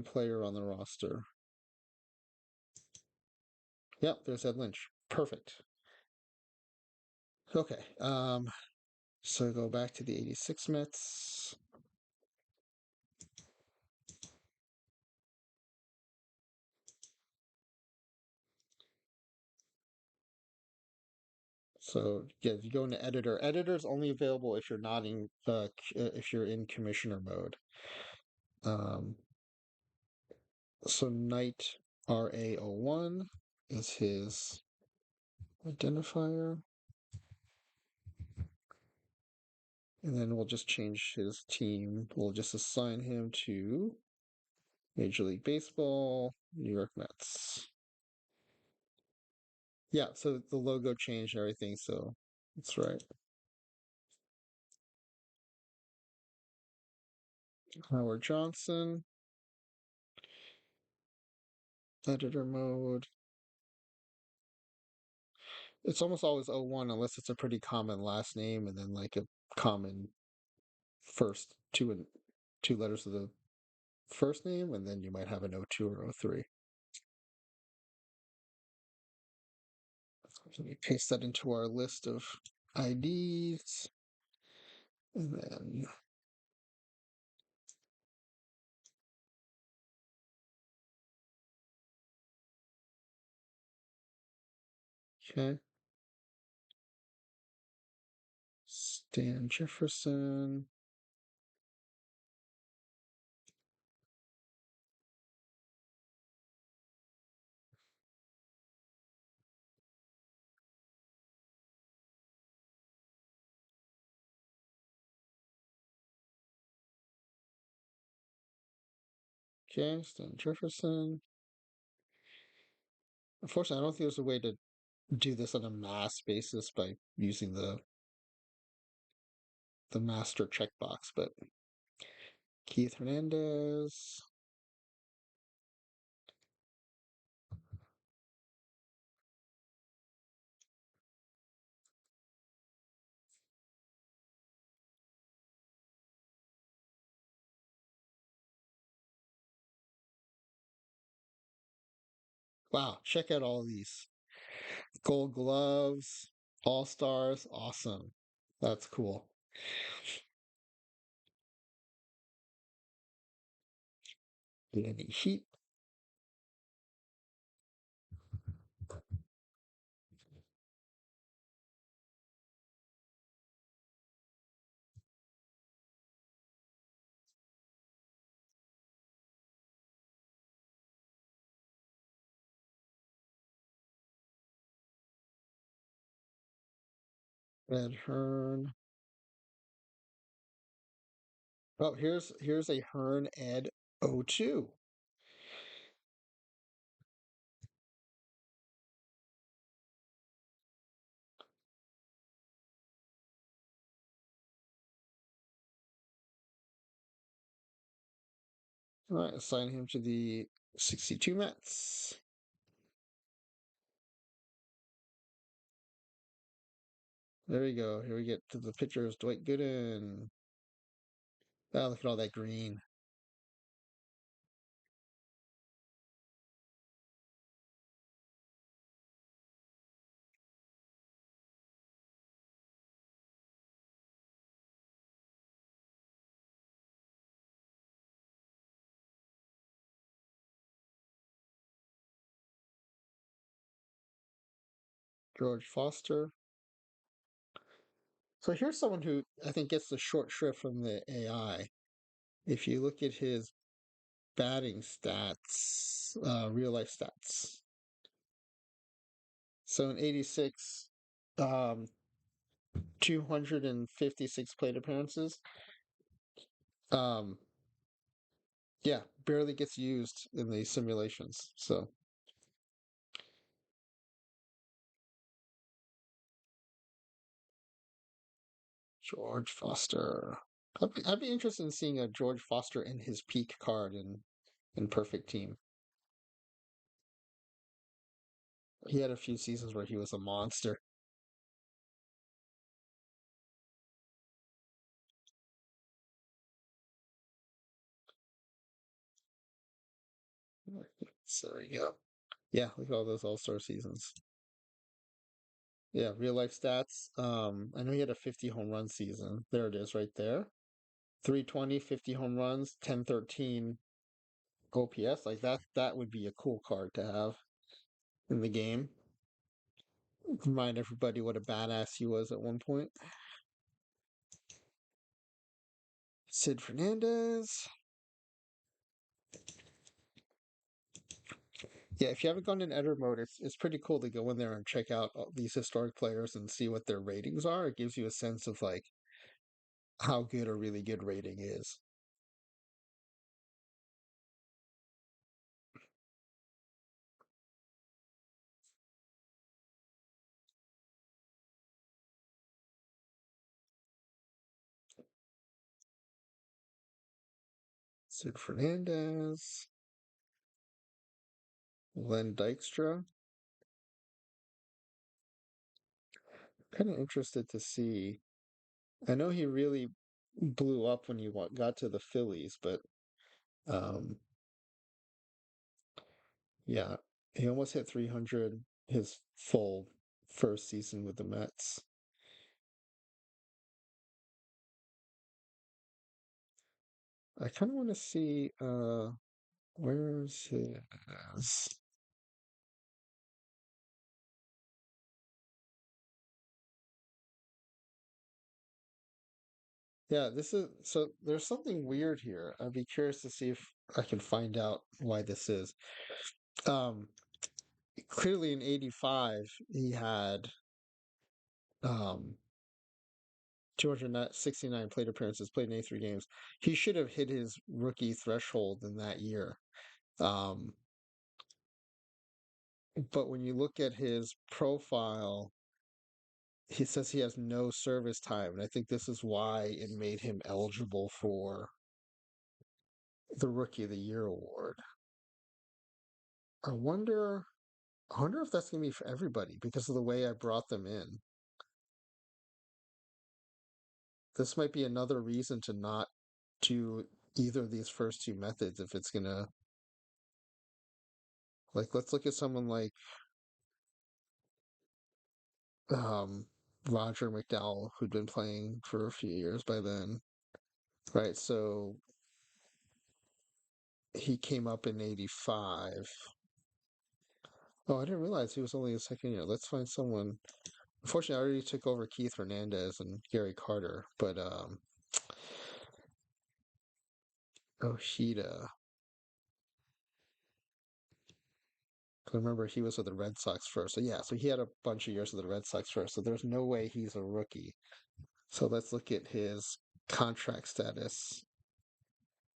player on the roster. Yep, there's Ed Lynch. Perfect. Okay. So go back to the 86 Mets. So yeah, if you go into editor, editor is only available if you're not in if you're in commissioner mode. Um, so Knight RA01 is his identifier, and then we'll just change his team. We'll just assign him to Major League Baseball, New York Mets. Yeah, so the logo changed and everything, so that's right. Howard Johnson, editor mode. It's almost always 01 unless it's a pretty common last name and then like a common first two letters of the first name, and then you might have an 02 or 03. Let me paste that into our list of IDs, and then Okay. Stan Jefferson. Okay, Stan Jefferson. Unfortunately, I don't think there's a way to do this on a mass basis by using the master checkbox, but Keith Hernandez. Wow, check out all these gold gloves, all stars. Awesome. That's cool. Danny Heat, Red Hearn. Oh, here's a Hearn Ed 02. All right, assign him to the 62 Mets. There we go. Here we get to the pitchers. Dwight Gooden. Ah, look at all that green. George Foster. So here's someone who I think gets the short shrift from the AI. If you look at his batting stats, real life stats. So in 86, um, 256 plate appearances. Um, yeah, barely gets used in the simulations. So George Foster. I'd be interested in seeing a George Foster in his peak card in Perfect Team. He had a few seasons where he was a monster. So there you go. Yeah, look at all those All-Star seasons. Yeah, real life stats. I know he had a 50 home run season. There it is right there. 320, 50 home runs, 1013 OPS. Like that would be a cool card to have in the game. Remind everybody what a badass he was at one point. Sid Fernandez. Yeah, if you haven't gone in editor mode, it's pretty cool to go in there and check out all these historic players and see what their ratings are. It gives you a sense of like how good a really good rating is. Sid Fernandez, Len Dykstra. Kind of interested to see. I know he really blew up when he got to the Phillies, but um, yeah, he almost hit 300 his full first season with the Mets. I kind of want to see where's his Yeah, this is so there's something weird here. I'd be curious to see if I can find out why this is. Um, Clearly in 85, he had um 269 plate appearances, played in 83 games. He should have hit his rookie threshold in that year. Um, but when you look at his profile, he says he has no service time, and I think this is why it made him eligible for the Rookie of the Year award. I wonder I wonder if that's gonna be for everybody because of the way I brought them in. This might be another reason to not do either of these first two methods if it's gonna like let's look at someone like um Roger McDowell who'd been playing for a few years by then. Right, so he came up in 85. Oh, I didn't realize he was only a second year. Let's find someone. Unfortunately, I already took over Keith Hernandez and Gary Carter, but Ojeda. I remember he was with the Red Sox first. So yeah, so he had a bunch of years with the Red Sox first. So there's no way he's a rookie. So let's look at his contract status.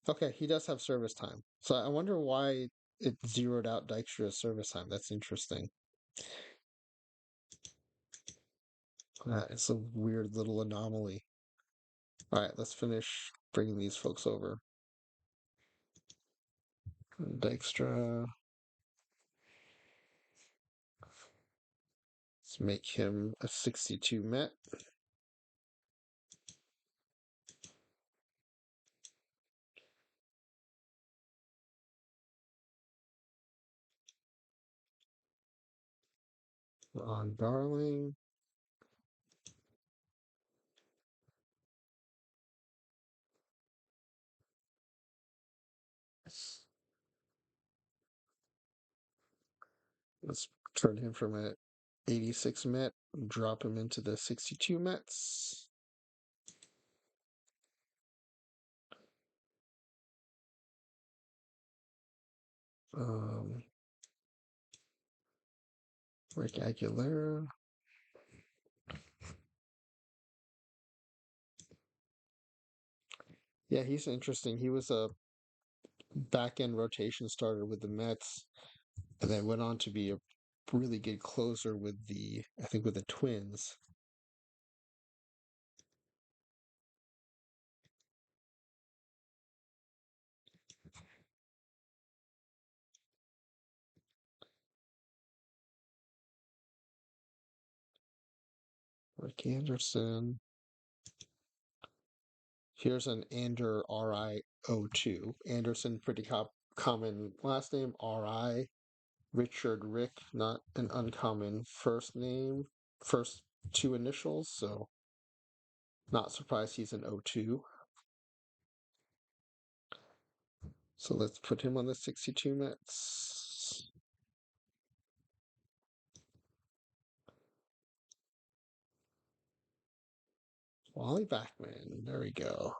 Okay, he does have service time. So I wonder why it zeroed out Dykstra's service time. That's interesting. It's a weird little anomaly. All right, let's finish bringing these folks over. Dykstra. Let's make him a 62 Met. Ron Darling. Let's turn him from a 86 Met, drop him into the 62 Mets. Um, Rick Aguilera. Yeah, he's interesting. He was a back end rotation starter with the Mets, and then went on to be a really good closer with I think with the Twins. Rick Anderson. Here's an Ander RI02. Anderson, pretty common last name, RI. Richard Rick, not an uncommon first name, first two initials, so not surprised he's an O2. So let's put him on the 62 Mets. Wally Backman, there we go.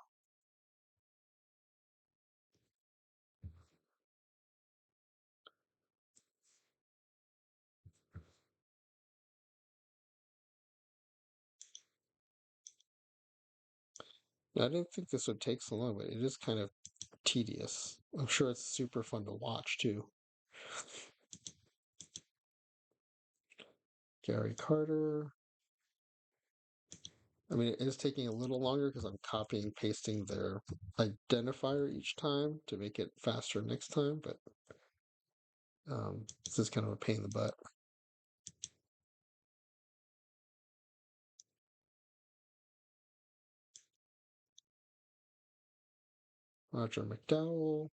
I didn't think this would take so long, but it is kind of tedious. I'm sure it's super fun to watch too. Gary Carter. I mean, it is taking a little longer because I'm copying and pasting their identifier each time to make it faster next time, but this is kind of a pain in the butt. Roger McDowell.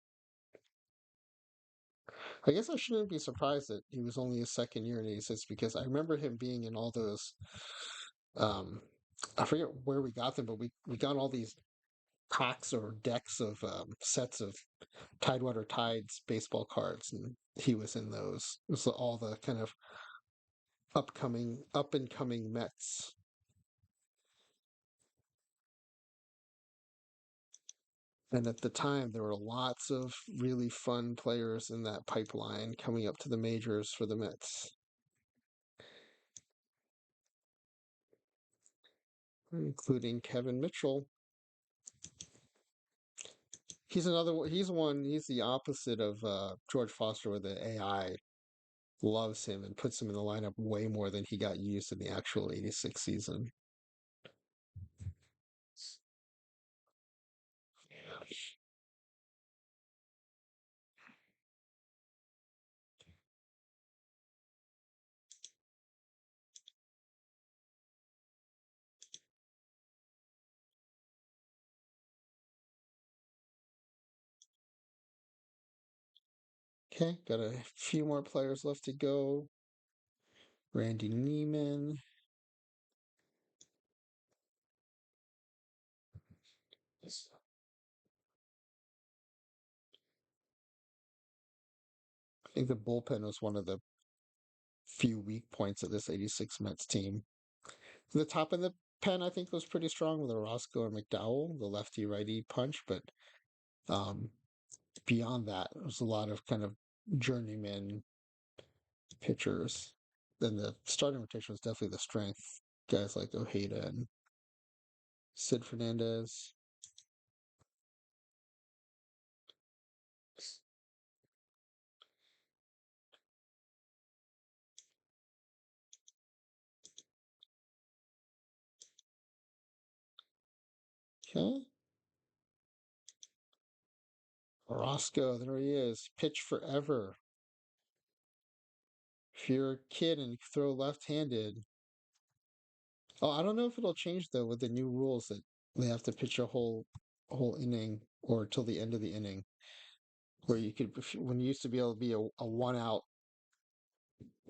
I guess I shouldn't be surprised that he was only his second year in '86 because I remember him being in all those. Um, I forget where we got them, but we got all these packs or decks of sets of Tidewater Tides baseball cards, and he was in those. It was all the kind of up and coming Mets. And at the time, there were lots of really fun players in that pipeline coming up to the majors for the Mets, including Kevin Mitchell. He's another one. He's one. He's the opposite of George Foster, where the AI loves him and puts him in the lineup way more than he got used in the actual '86 season. Okay, got a few more players left to go. Randy Neiman. I think the bullpen was one of the few weak points of this '86 Mets team. The top of the pen, I think, was pretty strong with Orozco and McDowell, the lefty righty punch, but um, beyond that, there was a lot of kind of journeyman pitchers. Then the starting rotation was definitely the strength. Guys like Ojeda and Sid Fernandez. Okay. Orozco, there he is. Pitch forever. If you're a kid and you throw left-handed. Oh, I don't know if it'll change though with the new rules that they have to pitch a whole inning or till the end of the inning, where you could when you used to be able to be a one out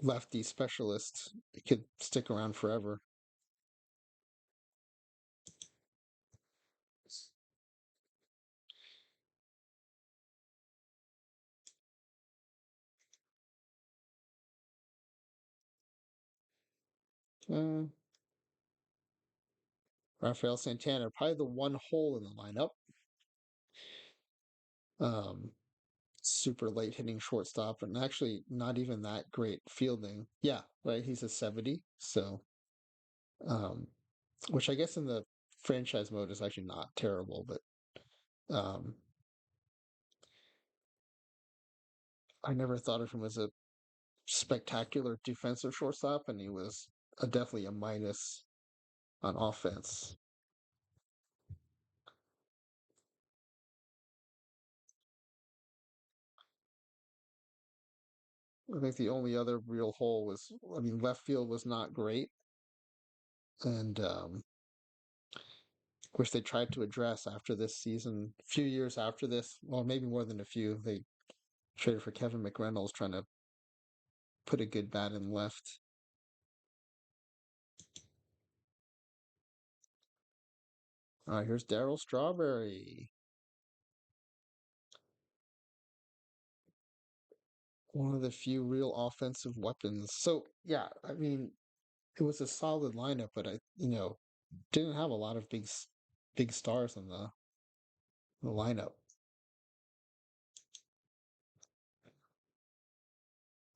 lefty specialist, it could stick around forever. Uh, Rafael Santana, probably the one hole in the lineup. Um, Super late hitting shortstop, and actually not even that great fielding. Yeah, right. He's a 70, so um, which I guess in the franchise mode is actually not terrible, but um, I never thought of him as a spectacular defensive shortstop, and he was definitely a minus on offense. I think the only other real hole was, I mean, left field was not great, and which they tried to address after this season. A few years after this, well, maybe more than a few, they traded for Kevin McReynolds, trying to put a good bat in left. Here's Darryl Strawberry, one of the few real offensive weapons. So yeah, I mean, it was a solid lineup, but I didn't have a lot of big stars in the lineup.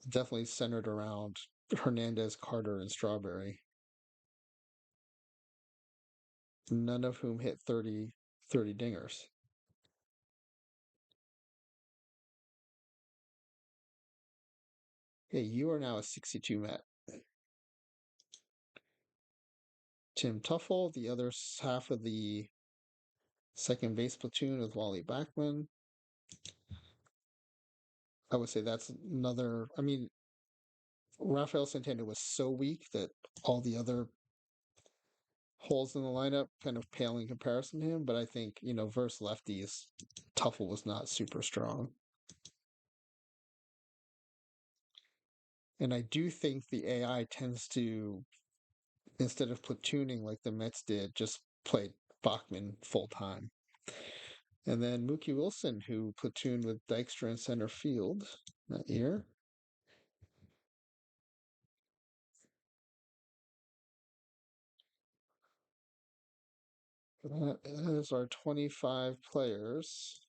Definitely centered around Hernandez, Carter, and Strawberry, none of whom hit 30 dingers. Hey, you are now a 62 Met. Tim Tuffle, the other half of the second base platoon with Wally Backman. I would say that's another. I mean, Rafael Santana was so weak that all the other holes in the lineup kind of pale in comparison to him. But I think, versus lefties, Tuffle was not super strong. And I do think the AI tends to, instead of platooning like the Mets did, just play Bachman full time. And then Mookie Wilson, who platooned with Dykstra in center field that year. That is our 25 players.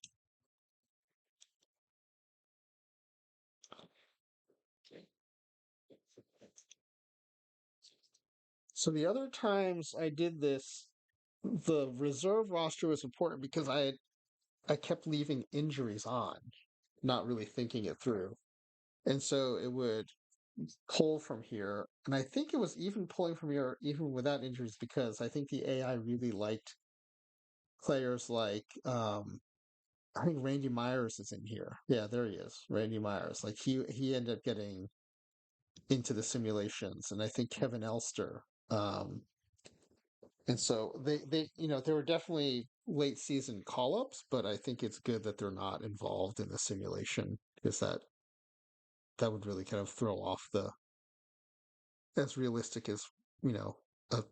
So the other times I did this, the reserve roster was important because I kept leaving injuries on, not really thinking it through. And so it would pull from here. And I think it was even pulling from here even without injuries because I think the AI really liked players like I think Randy Myers is in here. Yeah, there he is. Randy Myers. Like he ended up getting into the simulations, and I think Kevin Elster. Um, and so there were definitely late season call ups, but I think it's good that they're not involved in the simulation because that would really kind of throw off the as realistic as a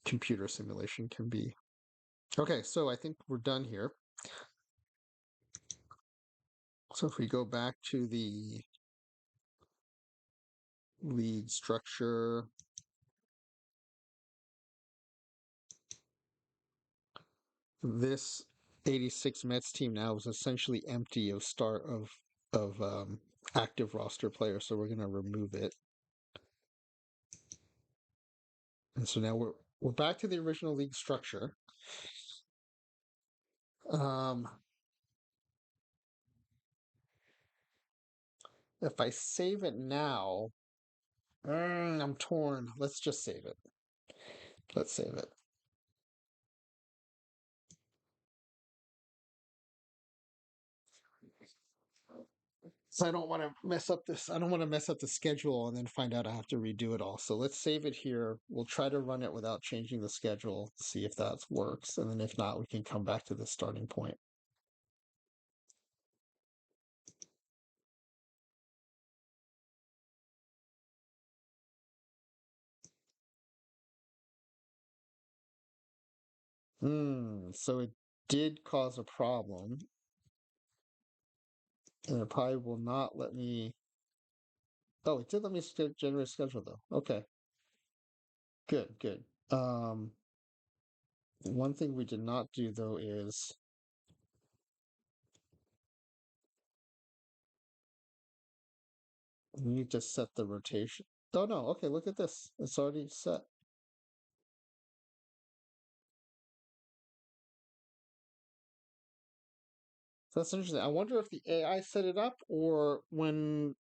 computer simulation can be. Okay, so I think we're done here. So if we go back to the league structure, this 86 Mets team now is essentially empty of active roster players, so we're going to remove it. And so now we're back to the original league structure. Um, if I save it now, I'm torn. Let's just save it. Let's save it. So I don't want to mess up this. I don't want to mess up the schedule and then find out I have to redo it all. So let's save it here. We'll try to run it without changing the schedule, see if that works. And then if not, we can come back to the starting point. So it did cause a problem, and it probably will not let me. Oh, it did let me generate a schedule though. Okay, good, good. One thing we did not do though is we need to set the rotation. Oh no, okay, look at this. It's already set. That's interesting. I wonder if the AI set it up or when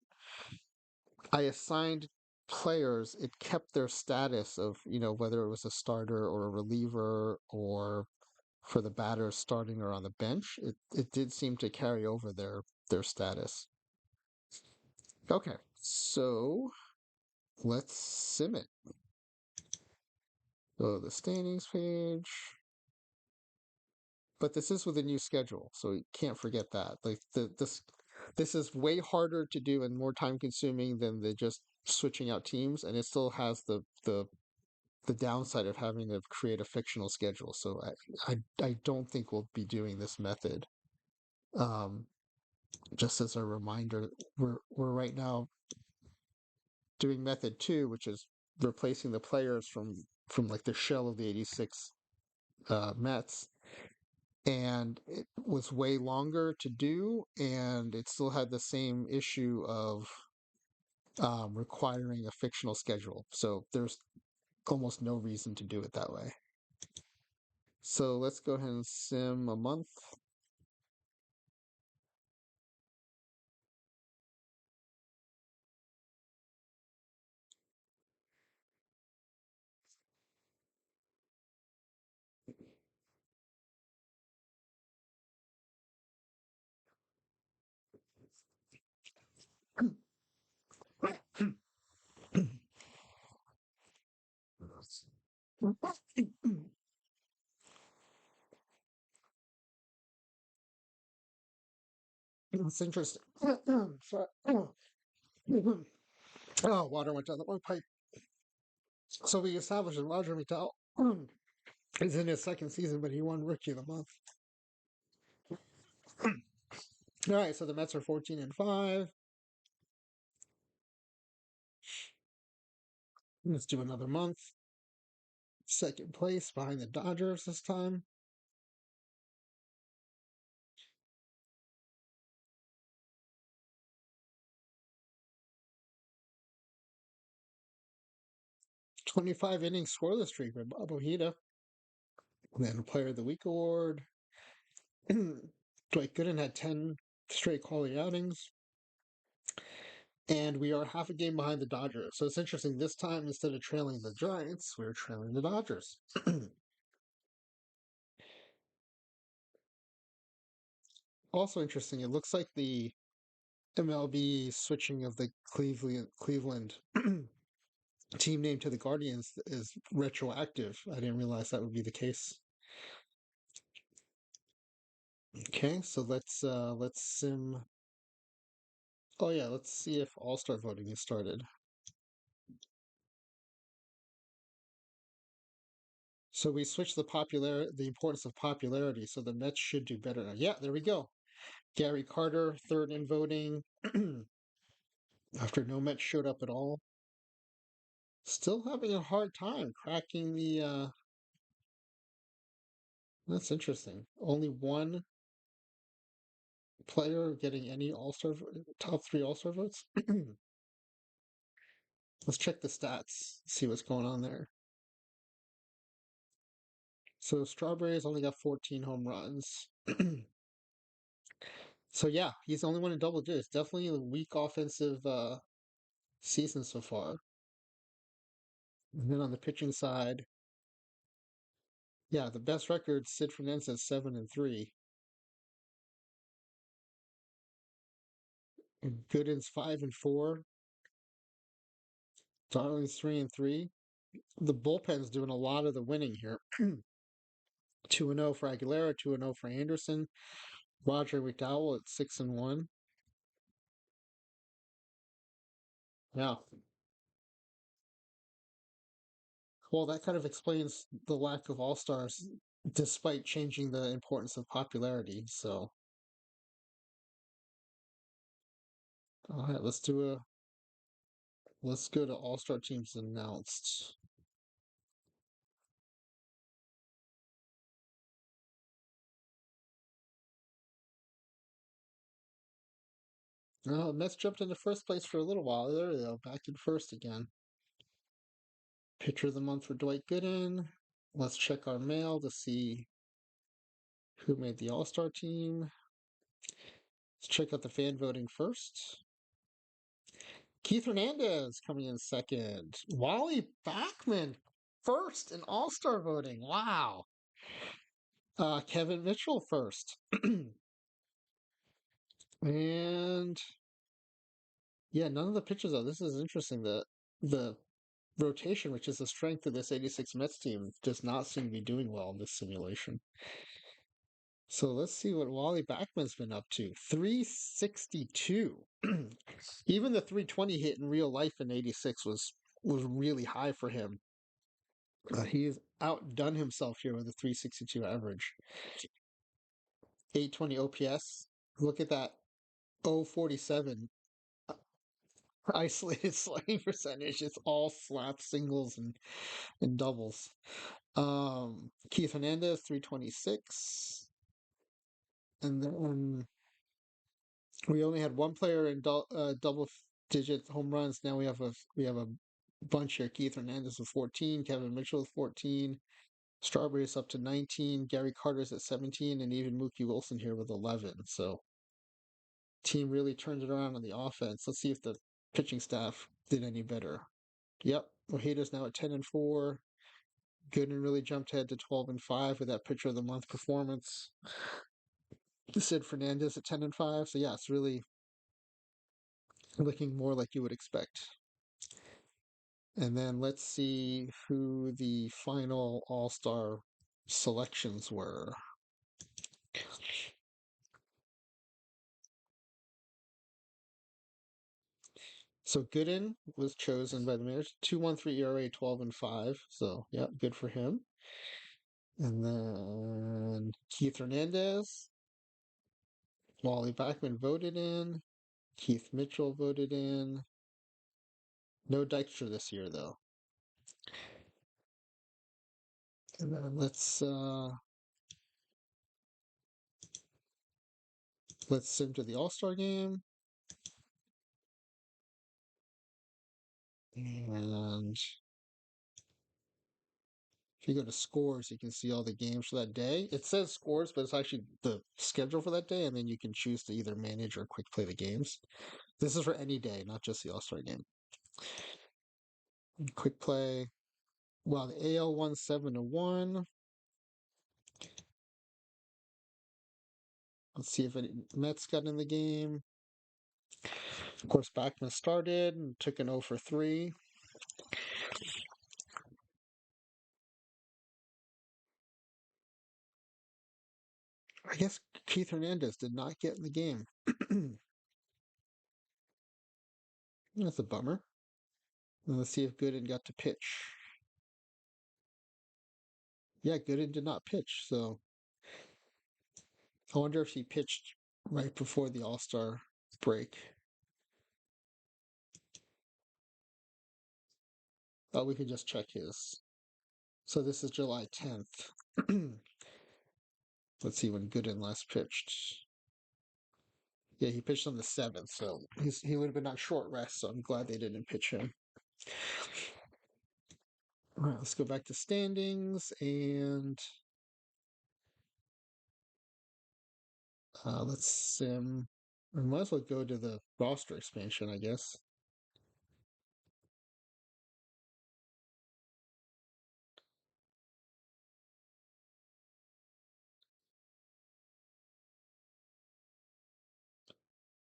I assigned players, it kept their status of, whether it was a starter or a reliever or for the batters starting or on the bench. It did seem to carry over their status. Okay, so let's sim it. Go to the standings page. But this is with a new schedule, so you can't forget that. Like this is way harder to do and more time consuming than the just switching out teams, and it still has the downside of having to create a fictional schedule. So I don't think we'll be doing this method. Um, just as a reminder, we're right now doing method two, which is replacing the players from like the shell of the 86 Mets, and it was way longer to do, and it still had the same issue of requiring a fictional schedule. So there's almost no reason to do it that way. So let's go ahead and sim a month. It's interesting. Oh, water went down the wrong pipe. So we established that Roger McDowell is in his second season, but he won Rookie of the Month. All right, so the Mets are 14-5. Let's do another month. Second place behind the Dodgers this time. 25 inning scoreless streak by Bob Ojeda. And then Player of the Week award. Dwight Gooden had 10 straight quality outings. And we are half a game behind the Dodgers. So it's interesting. This time, instead of trailing the Giants, we're trailing the Dodgers. Also interesting, it looks like the MLB switching of the Cleveland team name to the Guardians is retroactive. I didn't realize that would be the case. Okay, so let's sim. Oh yeah, let's see if All-Star voting has started. So we switched the importance of popularity, so the Mets should do better now. Yeah, there we go. Gary Carter, third in voting, after no Mets showed up at all. Still having a hard time cracking the. That's interesting. Only one player getting any top three All Star votes. Let's check the stats, see what's going on there. So Strawberry's only got 14 home runs. So yeah, he's the only one in double digits. Definitely a weak offensive season so far. And then on the pitching side, yeah, the best record, Sid Fernandez 7-3. And Gooden's 5-4. Darling's 3-3. The bullpen's doing a lot of the winning here. 2-0 for Aguilera, 2-0 for Anderson. Roger McDowell at 6-1. Yeah. Well, that kind of explains the lack of all stars, despite changing the importance of popularity. So, all right, let's go to all star teams announced. Mets jumped into first place for a little while. There they go, back in first again. Pitcher of the month for Dwight Gooden. Let's check our mail to see who made the All Star team. Let's check out the fan voting first. Keith Hernandez coming in second. Wally Backman first in All Star voting. Wow. Kevin Mitchell first. And yeah, none of the pitchers though. This is interesting. The rotation, which is the strength of this 86 Mets team, does not seem to be doing well in this simulation. So let's see what Wally Backman's been up to. 362. Even the 320 hit in real life in 86 was really high for him. He's outdone himself here with a 362 average. 820 OPS. Look at that 047 isolated slugging percentage. It's all slap singles and doubles. Keith Hernandez 326. And then we only had one player in double digit home runs. Now we have a bunch here. Keith Hernandez with 14, Kevin Mitchell with 14, Strawberry's up to 19, Gary Carter's at 17, and even Mookie Wilson here with 11. So team really turned it around on the offense. Let's see if the pitching staff did any better. Yep, Ojeda's now at 10-4. Gooden really jumped ahead to 12-5 with that pitcher of the month performance. Sid Fernandez at 10-5. So yeah, it's really looking more like you would expect. And then let's see who the final All-Star selections were. So Gooden was chosen by the Mariners. 2.13 ERA, 12-5. So yeah, good for him. And then Keith Hernandez, Wally Backman voted in. Keith Mitchell voted in. No Dykstra this year though. And then let's sim to the All-Star game. And If you go to scores, you can see all the games for that day. It says scores, but it's actually the schedule for that day, and then you can choose to either manage or quick play the games. This is for any day, not just the All Star game. Quick play. Well, the AL won 7-1. Let's see if any Mets got in the game. Of course, Backman started and took an 0 for 3. I guess Keith Hernandez did not get in the game. That's a bummer. Let's see if Gooden got to pitch. Yeah, Gooden did not pitch, so I wonder if he pitched right before the All Star break. Oh, we could just check his. So this is July 10th. Let's see when Gooden last pitched. Yeah, he pitched on the 7th, so he would have been on short rest, so I'm glad they didn't pitch him. All right, let's go back to standings and let's sim. We might as well go to the roster expansion, I guess.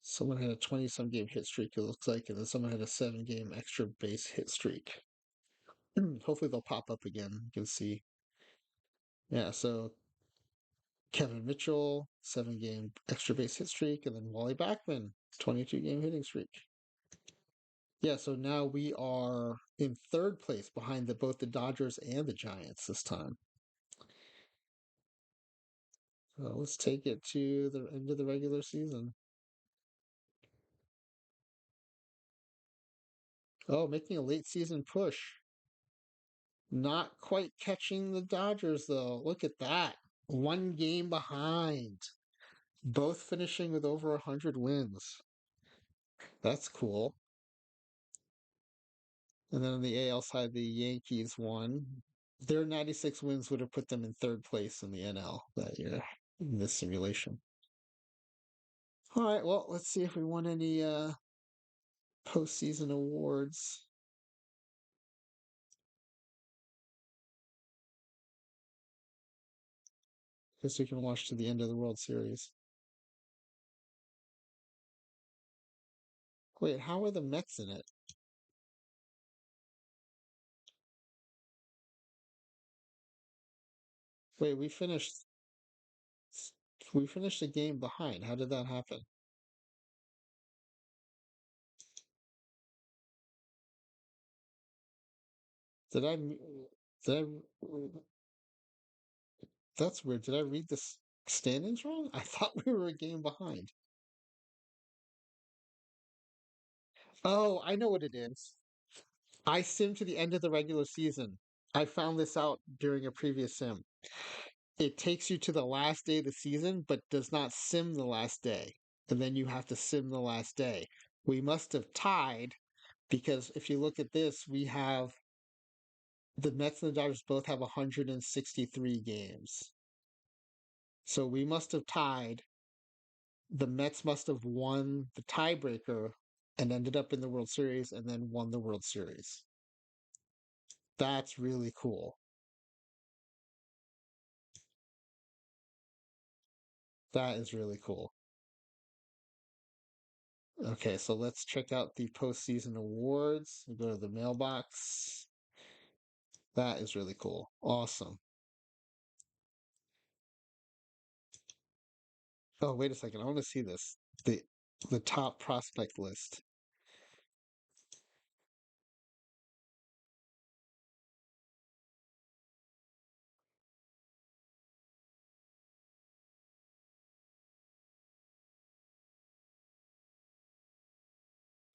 Someone had a 20-some game hit streak, it looks like, and then someone had a 7-game extra base hit streak. Hopefully they'll pop up again. You can see. Yeah, so Kevin Mitchell, 7-game extra base hit streak, and then Wally Backman, 22-game hitting streak. Yeah, so now we are in third place behind both the Dodgers and the Giants this time. So let's take it to the end of the regular season. Oh, making a late season push. Not quite catching the Dodgers, though. Look at that. 1 game behind. Both finishing with over 100 wins. That's cool. And then on the AL side, the Yankees won. Their 96 wins would have put them in third place in the NL that year in this simulation. All right, well, let's see if we won any postseason awards. Guess we can watch to the end of the World Series. Wait, how are the Mets in it? Wait, we finished a game behind. How did that happen? Did I did I That's weird. Did I read the standings wrong? I thought we were a game behind. Oh, I know what it is. I simmed to the end of the regular season. I found this out during a previous sim. It takes you to the last day of the season, but does not sim the last day. And then you have to sim the last day. We must have tied because if you look at this, we have the Mets and the Dodgers both have 163 games. So we must have tied. The Mets must have won the tiebreaker and ended up in the World Series and then won the World Series. That's really cool. That is really cool. Okay, so let's check out the postseason awards. We go to the mailbox. That is really cool. Awesome. Oh, wait a second. I want to see this. The top prospect list.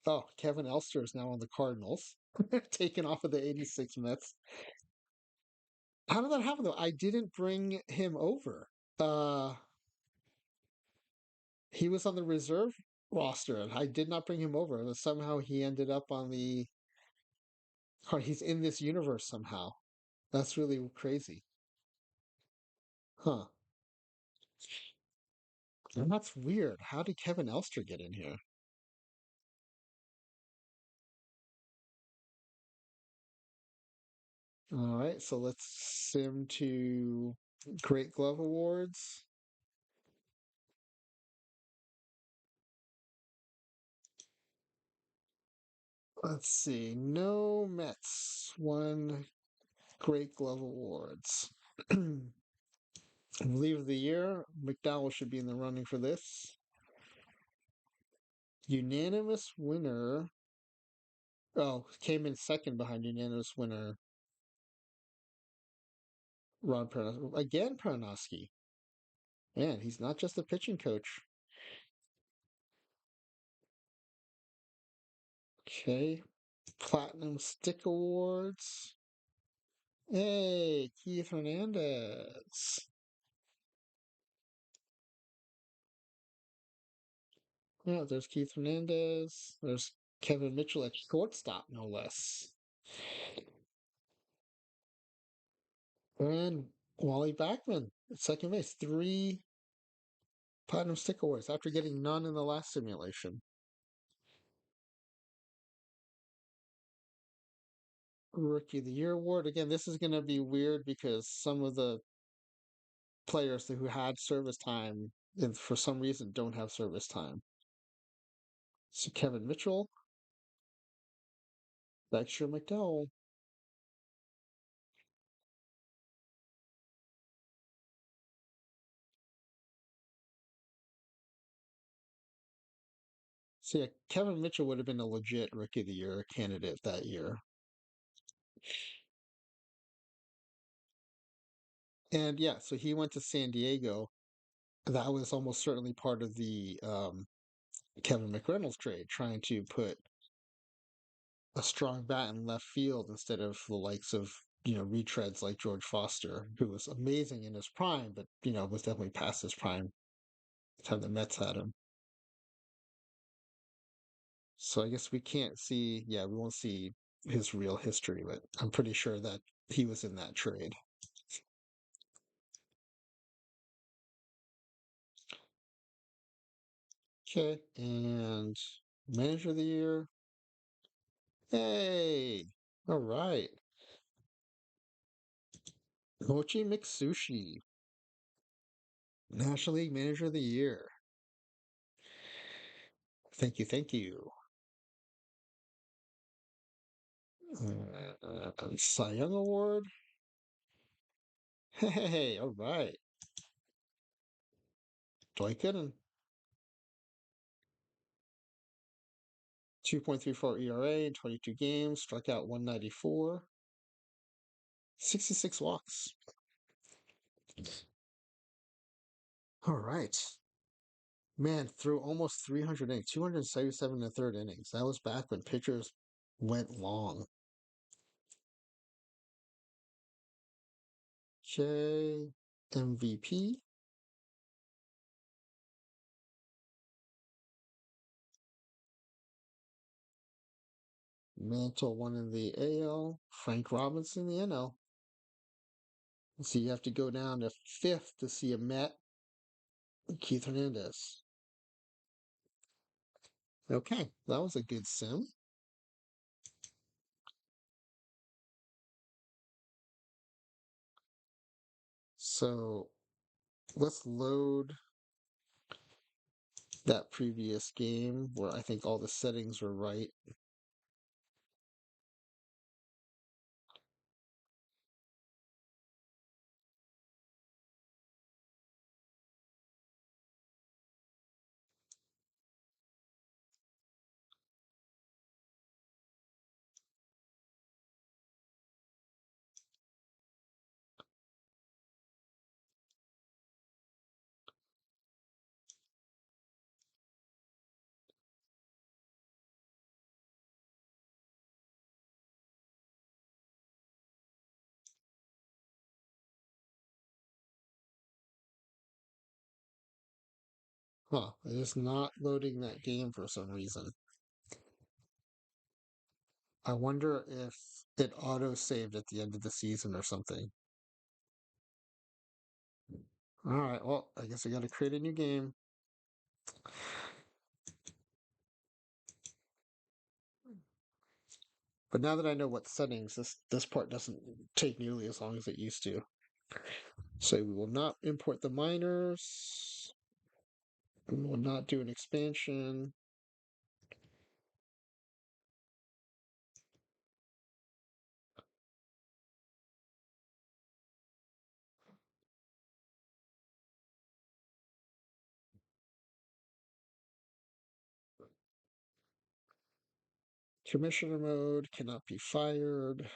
Oh, Kevin Elster is now on the Cardinals, taken off of the 86 Mets. How did that happen though? I didn't bring him over. Uh he was on the reserve roster and I did not bring him over. And somehow he ended up on the he's in this universe somehow. That's really crazy. Huh. And that's weird. How did Kevin Elster get in here? All right, so let's sim to Great Glove Awards. Let's see. No Mets won Great Glove Awards. Reliever of the year, McDowell should be in the running for this. Unanimous winner. Oh, came in second behind unanimous winner Ron Pernosky. Again, Pernosky. Man, he's not just a pitching coach. Okay. Platinum Stick Awards. Hey, Keith Hernandez. Yeah, there's Keith Hernandez. There's Kevin Mitchell at shortstop, no less. And Wally Backman at second base. Three Platinum Stick Awards after getting none in the last simulation. Rookie of the Year award. Again, this is going to be weird because some of the players who had service time and for some reason don't have service time. So Kevin Mitchell, Dexter McDowell. So yeah, Kevin Mitchell would have been a legit Rookie of the Year candidate that year. And yeah, so he went to San Diego. That was almost certainly part of the Kevin McReynolds trade, trying to put a strong bat in left field instead of the likes of retreads like George Foster, who was amazing in his prime, but was definitely past his prime the time the Mets had him. So I guess we can't see, yeah, we won't see his real history, but I'm pretty sure that he was in that trade. Okay, and manager of the year. Hey, all right. Mochi Mitsushi, National League Manager of the Year. Thank you, thank you. Cy Young Award. Hey, all right. Dwight Gooden, 2.34 ERA, 22 games, struck out 194, 66 walks. All right. Man, threw almost 300 innings, 277 in the third innings. That was back when pitchers went long. Okay. MVP. Mantle won in the AL. Frank Robinson in the NL. So you have to go down to fifth to see a Met. Keith Hernandez. Okay, that was a good sim. So let's load that previous game where I think all the settings were right. Huh, it is not loading that game for some reason. I wonder if it auto saved at the end of the season or something. All right, well, I guess I got to create a new game. But now that I know what settings, this part doesn't take nearly as long as it used to. So we will not import the miners. We will not do an expansion. Commissioner mode cannot be fired.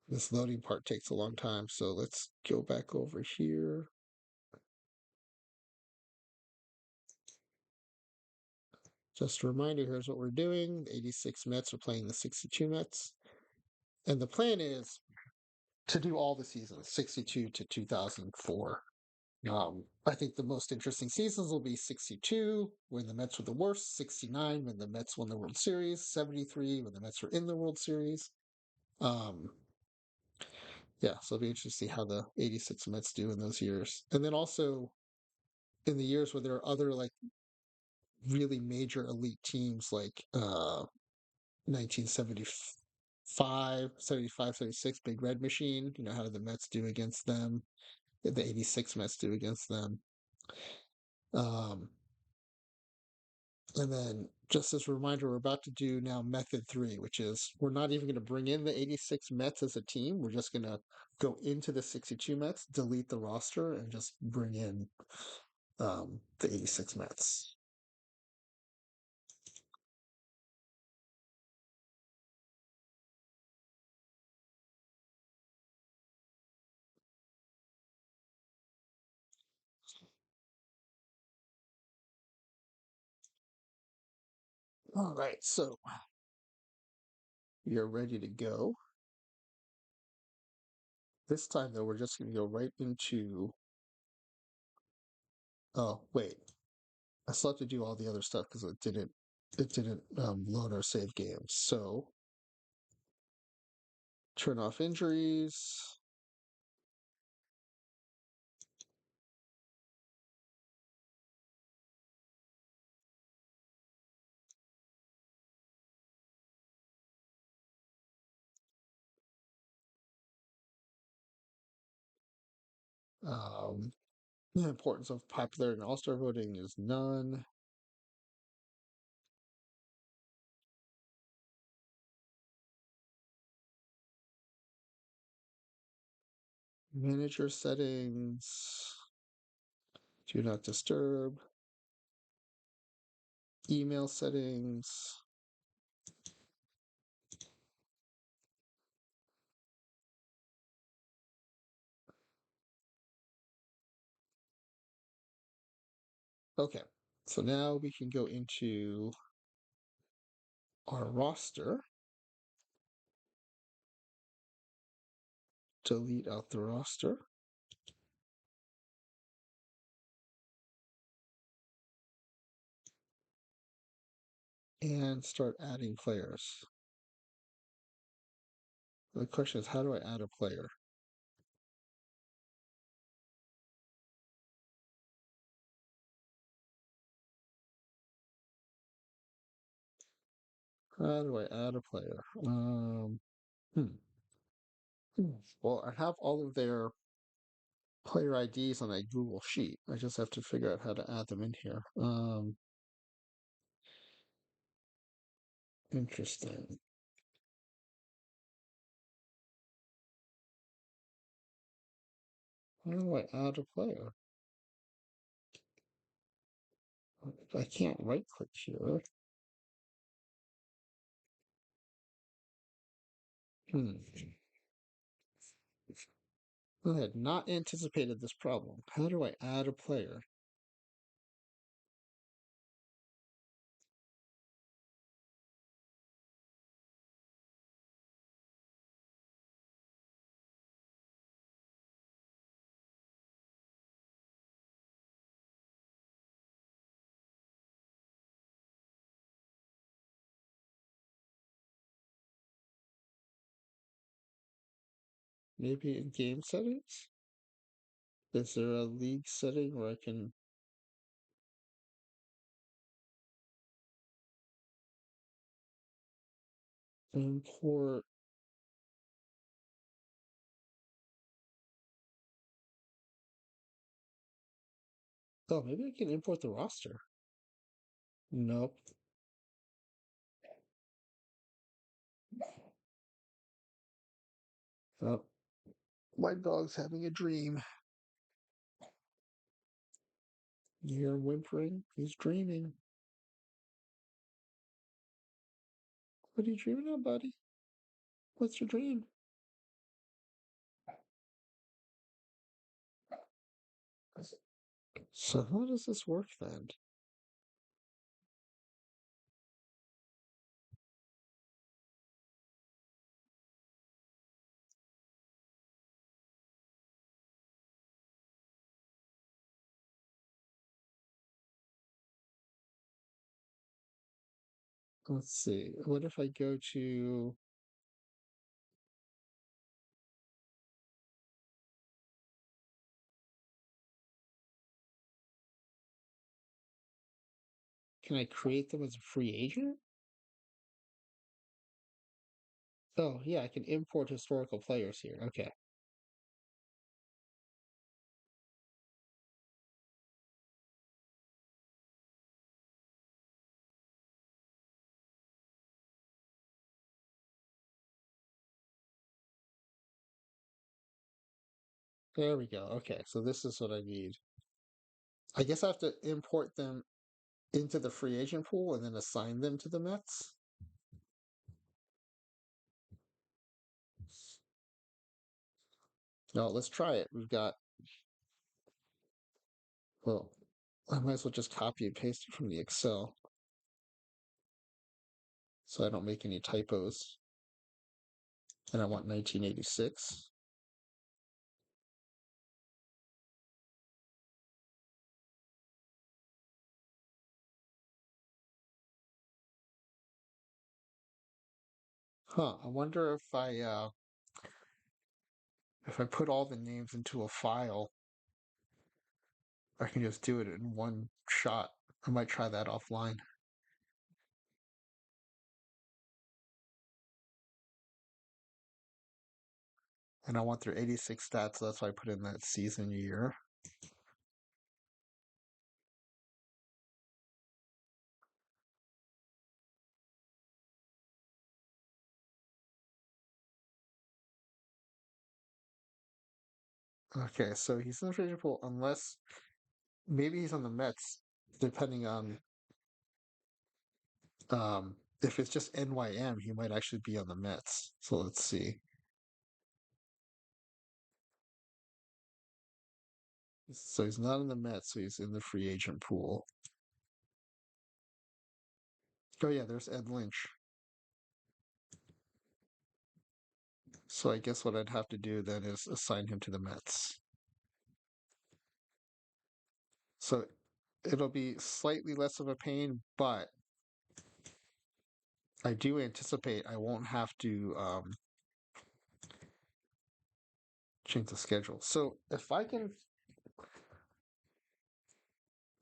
This loading part takes a long time, so let's go back over here. Just a reminder, here's what we're doing. The 86 Mets are playing the 62 Mets. And the plan is to do all the seasons, 62 to 2004. I think the most interesting seasons will be 62, when the Mets were the worst, 69, when the Mets won the World Series, 73, when the Mets were in the World Series. Um, yeah, so it'll be interesting to see how the 86 Mets do in those years. And then also in the years where there are other like really major elite teams like 1975, 75, 76, Big Red Machine, how did the Mets do against them? The 86 Mets do against them. Um, and then, just as a reminder, we're about to do now method 3, which is we're not even going to bring in the 86 Mets as a team. We're just going to go into the 62 Mets, delete the roster, and just bring in the 86 Mets. All right, so you're ready to go. This time, though, we're just going to go right into. Oh, wait. I still have to do all the other stuff because it didn't load our save games. So turn off injuries. Um, the importance of popularity and all-star voting is none. Manager settings. Do not disturb. Email settings. Okay, so now we can go into our roster. Delete out the roster. And start adding players. The question is, how do I add a player? How do I add a player? Hmm. Well, I have all of their player IDs on a Google Sheet. I just have to figure out how to add them in here. Interesting. How do I add a player? I can't right click here. Hmm. I had not anticipated this problem. How do I add a player? Maybe in game settings? Is there a league setting where I can import? Oh, maybe I can import the roster. Nope. Oh, my dog's having a dream. You hear him whimpering? He's dreaming. What are you dreaming of, buddy? What's your dream? So how does this work then? Let's see. What if I go to can I create them as a free agent? Oh, yeah, I can import historical players here. Okay. There we go. Okay, so this is what I need. I guess I have to import them into the free agent pool and then assign them to the Mets. No, let's try it. We've got, well, I might as well just copy and paste it from the Excel so I don't make any typos. And I want 1986. Huh, I wonder if I put all the names into a file, I can just do it in one shot. I might try that offline. And I want their 86 stats, so that's why I put in that season year. Okay, so he's in the free agent pool unless maybe he's on the Mets, depending on if it's just NYM, he might actually be on the Mets. So let's see. So he's not in the Mets, so he's in the free agent pool. Oh yeah, there's Ed Lynch. So I guess what I'd have to do then is assign him to the Mets. So it'll be slightly less of a pain, but I do anticipate I won't have to change the schedule. So if I can,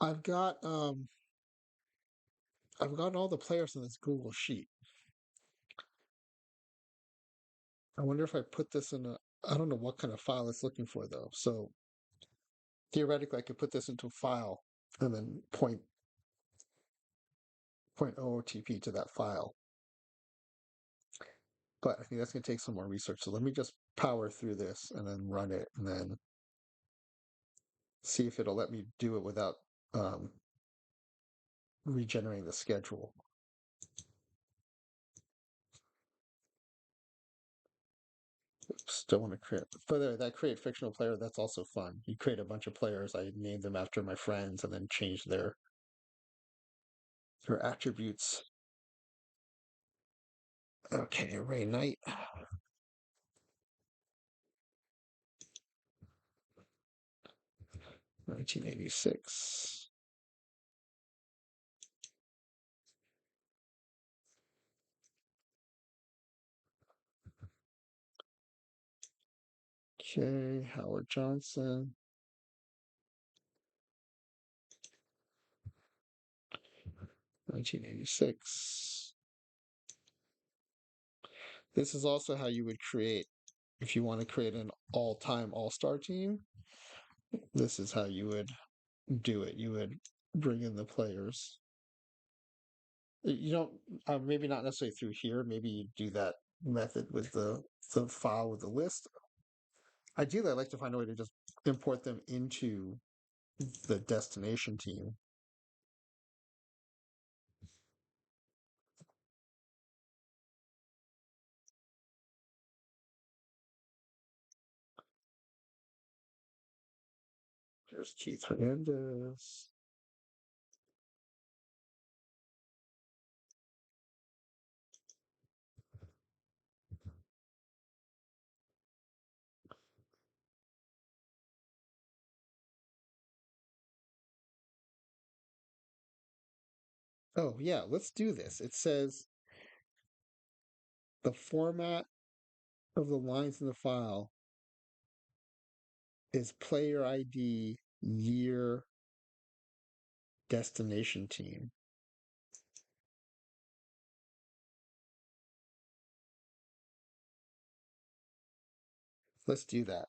I've got um, I've got all the players in this Google sheet. I wonder if I put this in a, I don't know what kind of file it's looking for though. So theoretically, I could put this into a file and then point OOTP to that file. But I think that's going to take some more research. So let me just power through this and then run it and then see if it'll let me do it without um, regenerating the schedule. Still want to create. By the way, that create fictional player, that's also fun. You create a bunch of players. I name them after my friends and then change their attributes. Okay, Ray Knight. 1986. Okay, Howard Johnson. 1986. This is also how you would create, if you want to create an all-time all-star team, this is how you would do it. You would bring in the players. You don't, maybe not necessarily through here. Maybe you do that method with the file with the list. Ideally, I'd like to find a way to just import them into the destination team. There's Keith Hernandez. Oh, yeah, let's do this. It says the format of the lines in the file is player ID, year, destination team. Let's do that.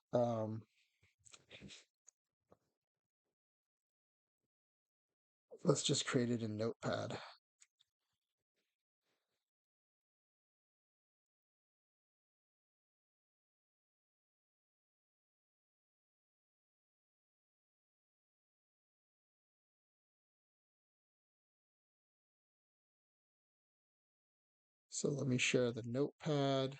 Let's just create it in Notepad. So let me share the Notepad.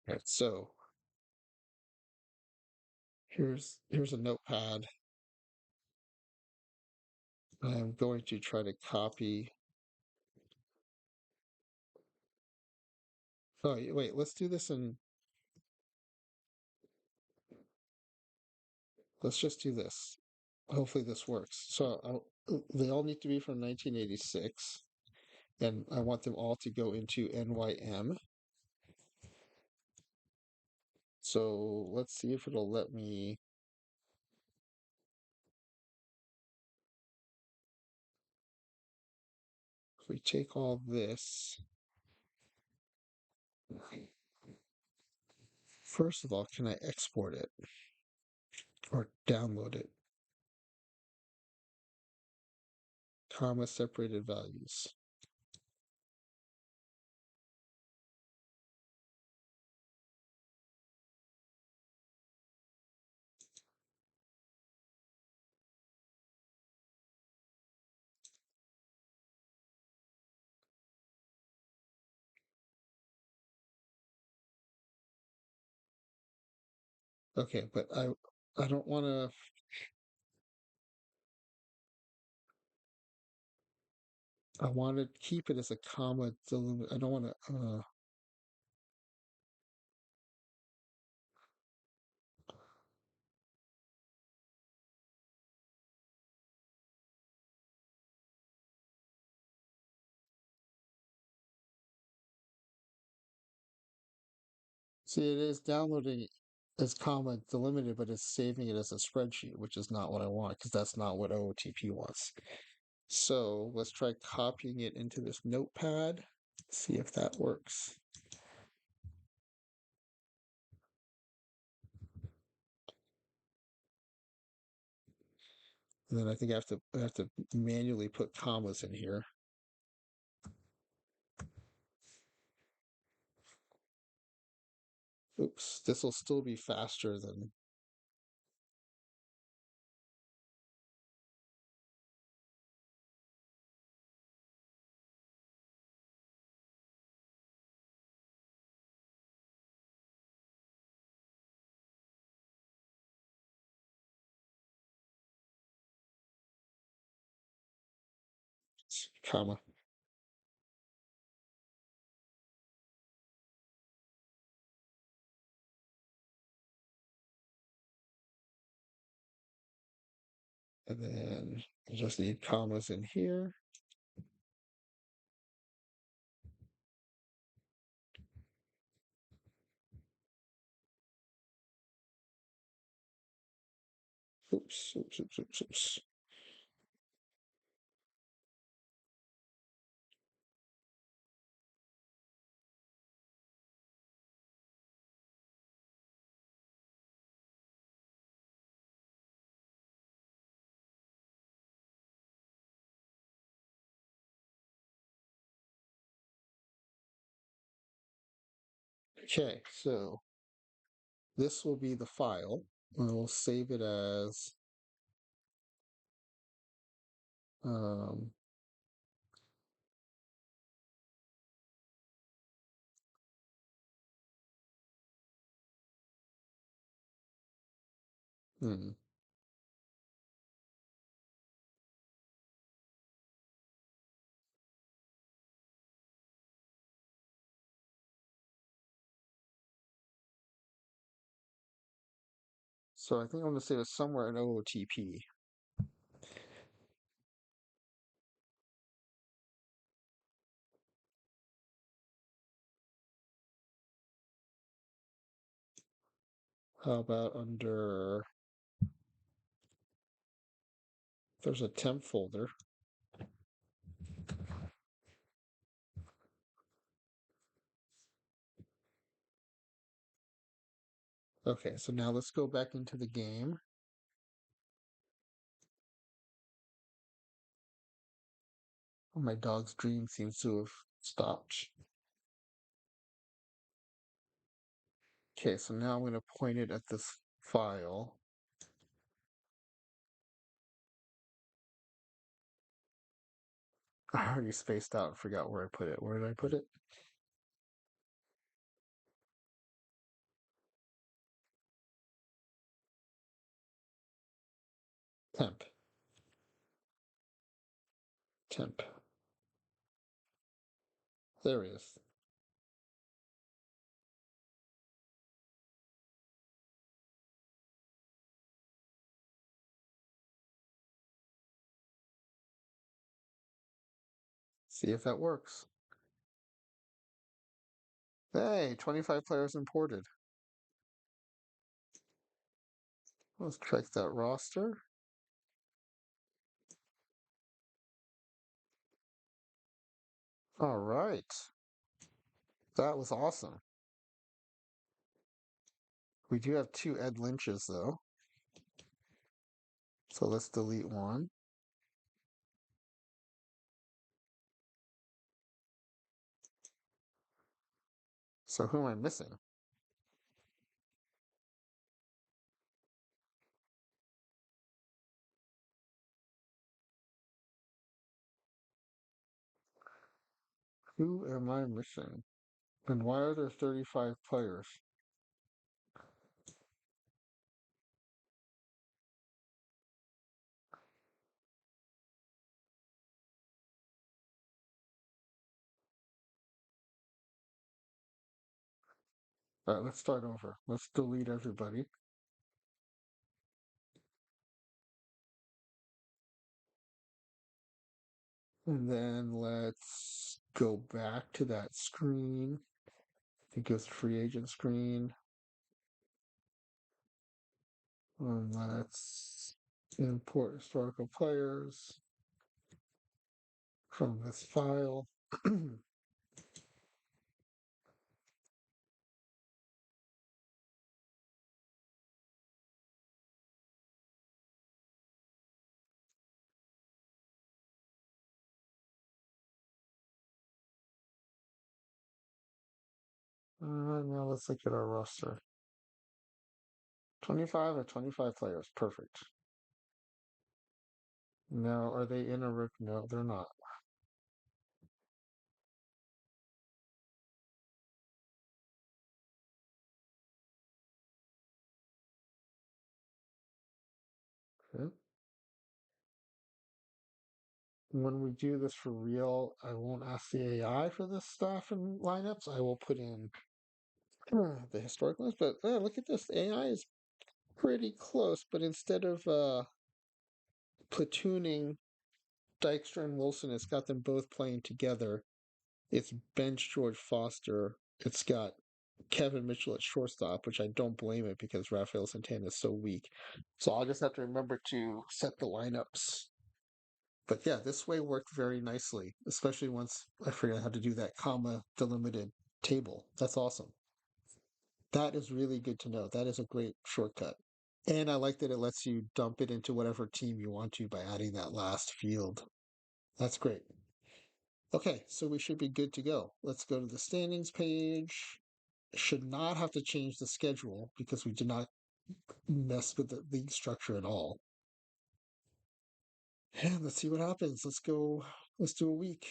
Right, so here's a Notepad. I'm going to try to copy. Oh, wait, let's do this in. Let's just do this. Hopefully this works. So they all need to be from 1986, and I want them all to go into NYM. So let's see if it'll let me. If we take all this, first of all, can I export it or download it? Comma separated values. Okay, but I don't want to. I want to keep it as a comma delimit. I don't want to. See, it is downloading as comma delimited, but it's saving it as a spreadsheet, which is not what I want because that's not what OOTP wants. So let's try copying it into this notepad, see if that works. And then I think I have to manually put commas in here. Oops, this will still be faster than comma. And then I just need commas in here. Oops, oops, oops, oops, oops. Okay, so this will be the file, and we'll save it as um, hmm. So I think I'm going to save it somewhere in OOTP. How about under, there's a temp folder. Okay, so now let's go back into the game. Oh, my dog's dream seems to have stopped. Okay, so now I'm going to point it at this file. I already spaced out and forgot where I put it. Where did I put it? Temp. Temp. There it is. See if that works. Hey, 25 players imported. Let's check that roster. All right. That was awesome. We do have two Ed Lynches, though. So let's delete one. So who am I missing? Who am I missing? And why are there 35 players? All right, let's start over. Let's delete everybody. And then let's go back to that screen. I think it was free agent screen. And let's import historical players from this file. Now let's look at our roster. 25 or 25 players. Perfect. Now, are they in a rook? No, they're not. Okay. When we do this for real, I won't ask the AI for this stuff and lineups. I will put in the historic ones. But look at this. The AI is pretty close, but instead of platooning Dykstra and Wilson, it's got them both playing together. It's bench George Foster. It's got Kevin Mitchell at shortstop, which I don't blame it because Rafael Santana is so weak. So I'll just have to remember to set the lineups. But yeah, this way worked very nicely, especially once I figured out how to do that comma delimited table. That's awesome. That is really good to know. That is a great shortcut. And I like that it lets you dump it into whatever team you want to by adding that last field. That's great. Okay, so we should be good to go. Let's go to the standings page. Should not have to change the schedule because we did not mess with the league structure at all. And let's see what happens. Let's go. Let's do a week.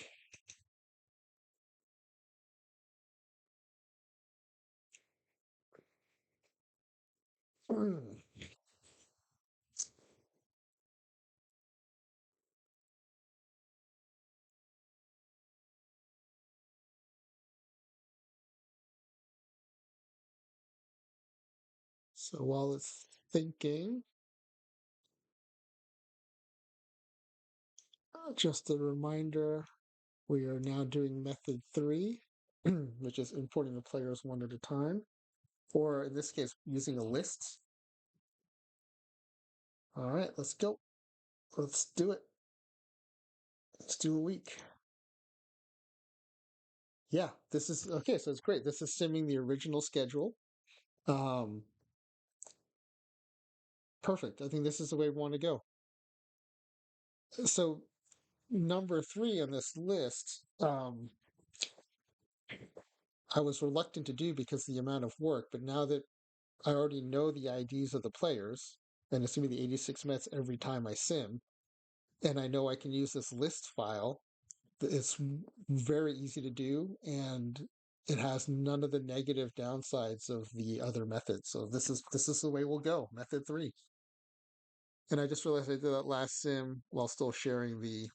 So while it's thinking, just a reminder, we are now doing method 3, which is importing the players one at a time, or in this case, using a list. All right, let's go. Let's do it. Let's do a week. Yeah, this is okay. So it's great. This is simming the original schedule. Um, Perfect. I think this is the way we want to go. So number 3 on this list, I was reluctant to do because of the amount of work, but now that I already know the IDs of the players, and assuming the 86 Mets every time I sim, and I know I can use this list file, it's very easy to do, and it has none of the negative downsides of the other methods. So this is the way we'll go. Method 3. And I just realized I did that last sim while still sharing the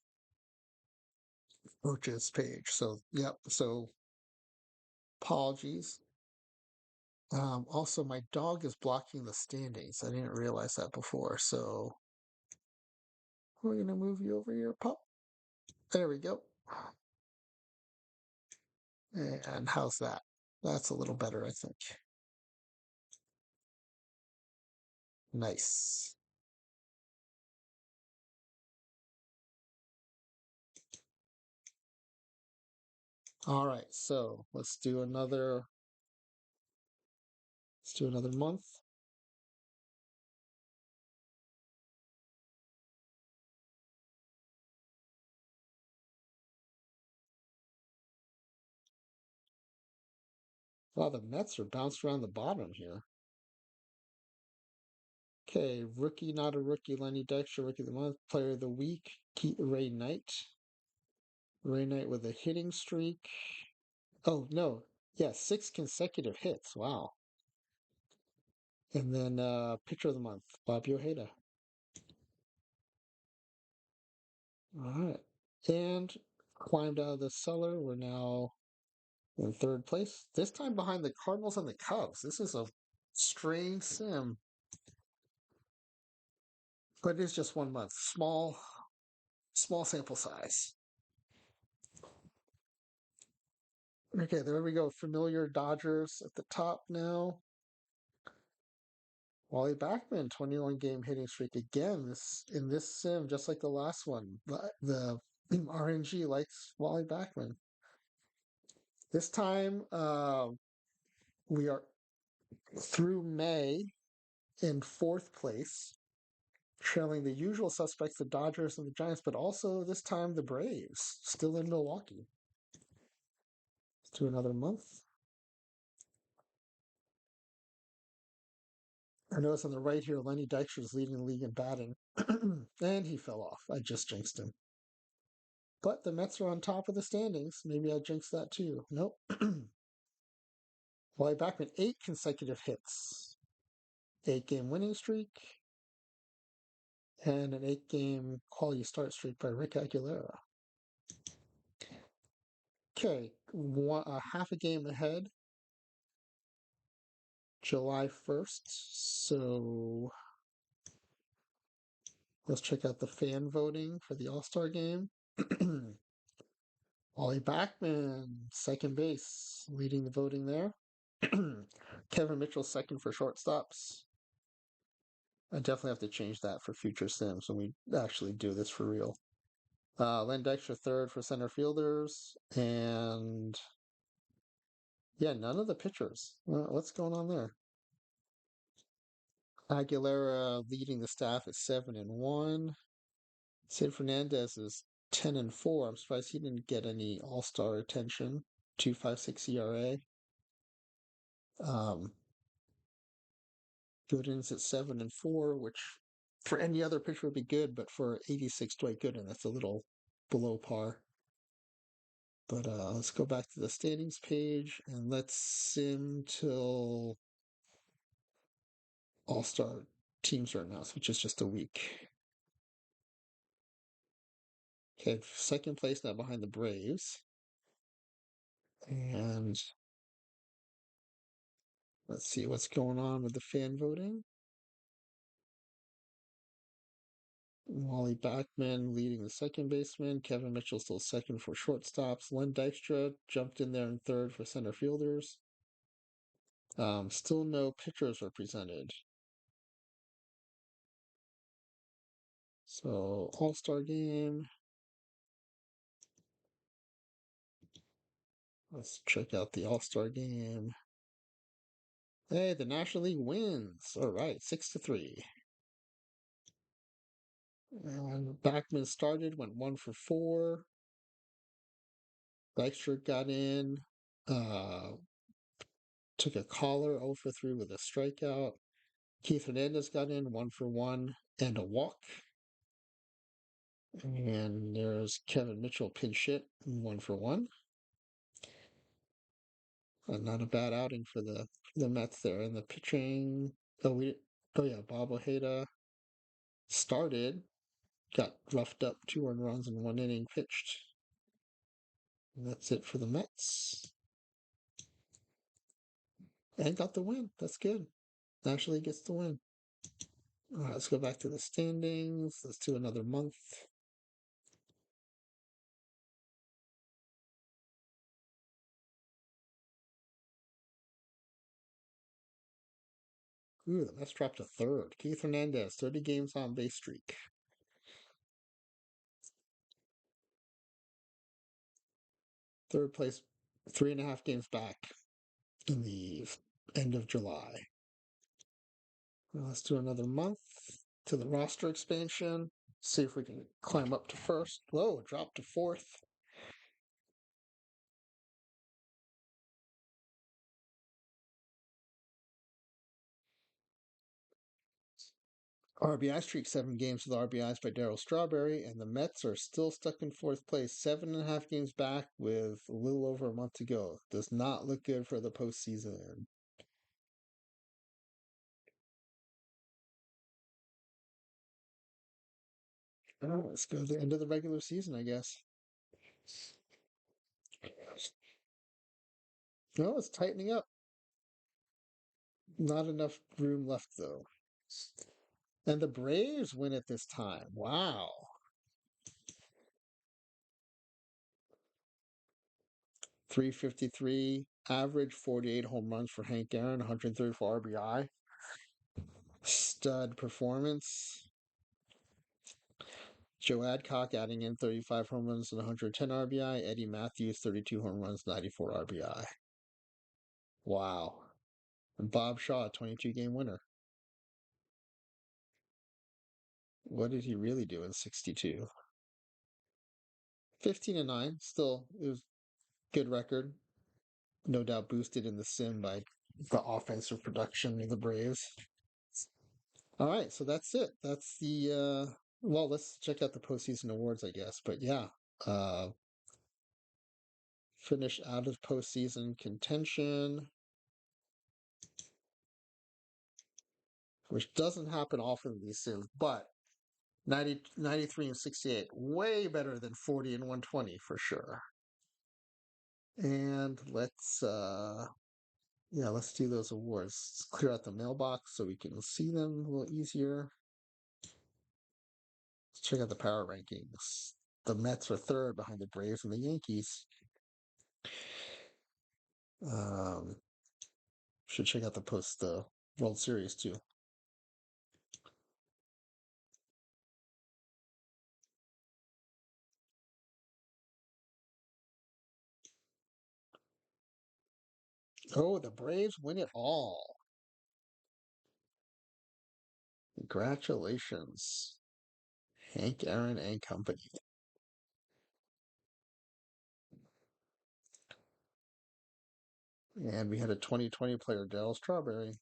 coaches page. So yep. So apologies. Also, my dog is blocking the standings. I didn't realize that before. So we're gonna move you over here, pup. There we go. And how's that? That's a little better, I think. Nice. All right, so let's do another month. Wow, the Mets are bounced around the bottom here. Okay, rookie, not a rookie, Lenny Dykstra, rookie of the month, player of the week, Ray Knight. Ray Knight with a hitting streak. Oh no, yeah, 6 consecutive hits. Wow. And then pitcher of the month, Bobby Ojeda. All right. And climbed out of the cellar. We're now in third place. This time behind the Cardinals and the Cubs. This is a strange sim. But it is just 1 month. Small sample size. Okay, there we go. Familiar Dodgers at the top now. Wally Backman, 21 game hitting streak again. This in this sim, just like the last one. The RNG likes Wally Backman. This time, we are through May in fourth place, trailing the usual suspects, the Dodgers and the Giants, but also this time the Braves, still in Milwaukee. Let's do another month. I notice on the right here, Lenny Dykstra is leading the league in batting, and he fell off. I just jinxed him. But the Mets are on top of the standings. Maybe I jinxed that too. Nope. Wally Backman, 8 consecutive hits, 8-game winning streak, and an 8-game quality start streak by Rick Aguilera. Okay, half a game ahead, July 1st. So let's check out the fan voting for the All-Star game. Wally Backman, second base, leading the voting there. Kevin Mitchell, second for shortstops. I definitely have to change that for future sims when we actually do this for real. Len Dykstra, third for center fielders. And yeah, none of the pitchers. What's going on there? Aguilera leading the staff at 7-1. Sid Fernandez is 10-4. I'm surprised he didn't get any All-Star attention. 2.56 ERA. Gooden's at 7-4, which for any other pitcher would be good, but for 86 Dwight Gooden, that's a little below par. But let's go back to the standings page and let's sim till All-Star teams are announced, which is just a week. Okay, second place now behind the Braves. And let's see what's going on with the fan voting. Wally Backman leading the second baseman. Kevin Mitchell still second for shortstops. Len Dykstra jumped in there in third for center fielders. Still no pitchers represented. So All-Star game. Let's check out the All-Star game. Hey, the National League wins. All right, 6-3. And Backman started, went 1 for 4. Dykstra got in, uh, took a caller 0 for 3 with a strikeout. Keith Hernandez got in 1 for 1 and a walk. And there's Kevin Mitchell pinch hit 1 for 1. Not a bad outing for the Mets there. And the pitching, Bob Ojeda started, got roughed up 2 runs in 1 inning pitched. And that's it for the Mets. And got the win. That's good. National League gets the win. All right, let's go back to the standings. Let's do another month. Ooh, the Mets dropped to third. Keith Hernandez, 30 games on base streak. Third place, 3.5 games back in the end of July. Well, let's do another month to the roster expansion. See if we can climb up to first. Whoa, drop to fourth. RBI streak, 7 games with RBIs by Darryl Strawberry, and the Mets are still stuck in fourth place, 7.5 games back with a little over a month to go. Does not look good for the postseason. Oh, let's go to the end of the regular season, I guess. No, it's tightening up. Not enough room left, though. And the Braves win it this time. Wow. 353 average, 48 home runs for Hank Aaron, 134 RBI. Stud performance. Joe Adcock adding in 35 home runs and 110 RBI. Eddie Matthews, 32 home runs, 94 RBI. Wow. And Bob Shaw, 22-game winner. What did he really do in 62? 15-9. Still, it was good record. No doubt boosted in the sim by the offensive production of the Braves. All right, so that's it. That's the well, let's check out the postseason awards, I guess. But yeah, uh finish out of postseason contention, which doesn't happen often these days, but 90, 93 and 68, way better than 40 and 120 for sure. And let's do those awards. Let's clear out the mailbox so we can see them a little easier. Let's check out the power rankings. The Mets are third behind the Braves and the Yankees. Um, should check out the World Series too. Oh, the Braves win it all. Congratulations, Hank Aaron and company. And we had a 2020 player, Darryl Strawberry.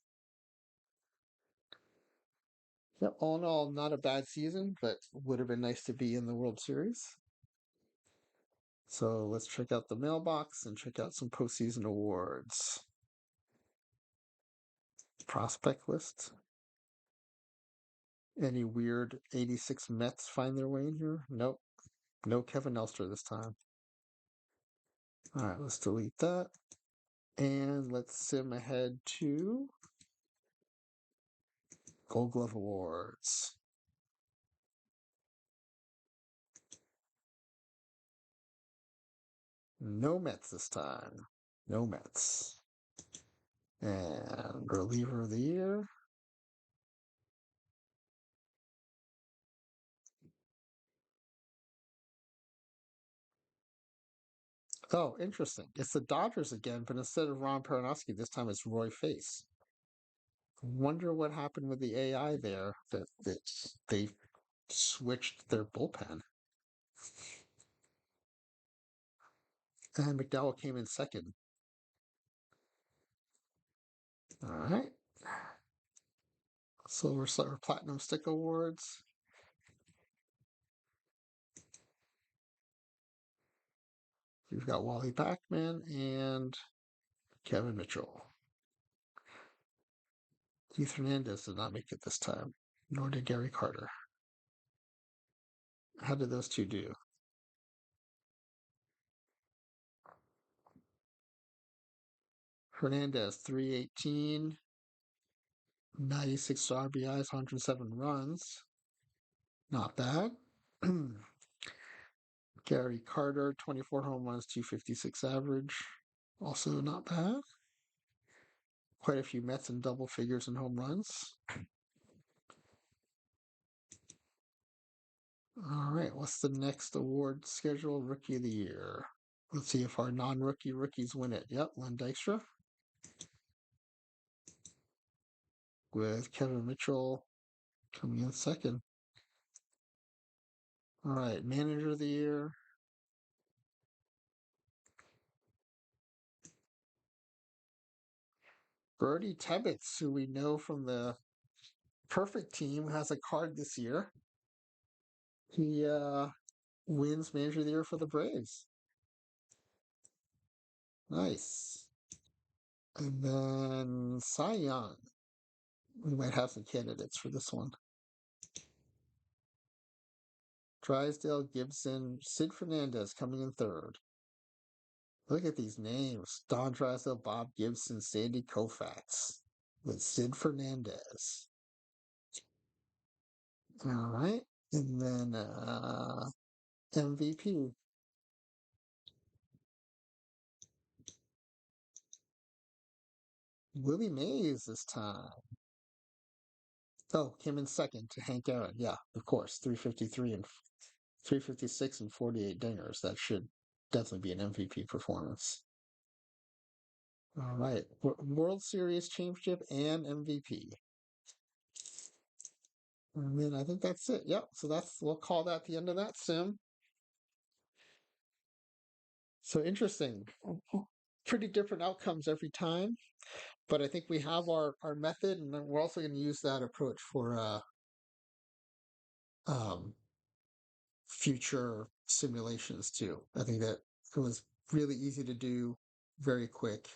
Yep, all in all, not a bad season, but would have been nice to be in the World Series. So let's check out the mailbox and check out some postseason awards. Prospect list. Any weird 86 Mets find their way in here? Nope. No Kevin Elster this time. All right, let's delete that. And let's sim ahead to Gold Glove Awards. No Mets this time. No Mets. And reliever of the year. Oh, interesting. It's the Dodgers again, but instead of Ron Peronowski, this time it's Roy Face. Wonder what happened with the AI there that they switched their bullpen. And McDowell came in second. All right. Silver Slugger Platinum Stick Awards. We've got Wally Backman and Kevin Mitchell. Keith Hernandez did not make it this time, nor did Gary Carter. How did those two do? Hernandez, 318, 96 RBIs, 107 runs. Not bad. Gary Carter, 24 home runs, 256 average. Also not bad. Quite a few Mets in double figures in home runs. All right, what's the next award schedule? Rookie of the Year. Let's see if our non-rookie rookies win it. Yep, Len Dykstra. With Kevin Mitchell coming in second. All right, Manager of the Year. Bertie Tebbetts, who we know from the Perfect Team, has a card this year. He wins Manager of the Year for the Braves. Nice. And then Cy Young. We might have some candidates for this one. Drysdale, Gibson, Sid Fernandez coming in third. Look at these names. Don Drysdale, Bob Gibson, Sandy Koufax with Sid Fernandez. All right. And then MVP. Willie Mays this time. Oh, came in second to Hank Aaron. Yeah, of course. 353 and 356 and 48 dingers. That should definitely be an MVP performance. All right. World Series championship and MVP. And then I think that's it. Yep. So we'll call that the end of that sim. So interesting. pretty different outcomes every time, but I think we have our method, and then we're also going to use that approach for um, future simulations too. I think that it was really easy to do, very quick.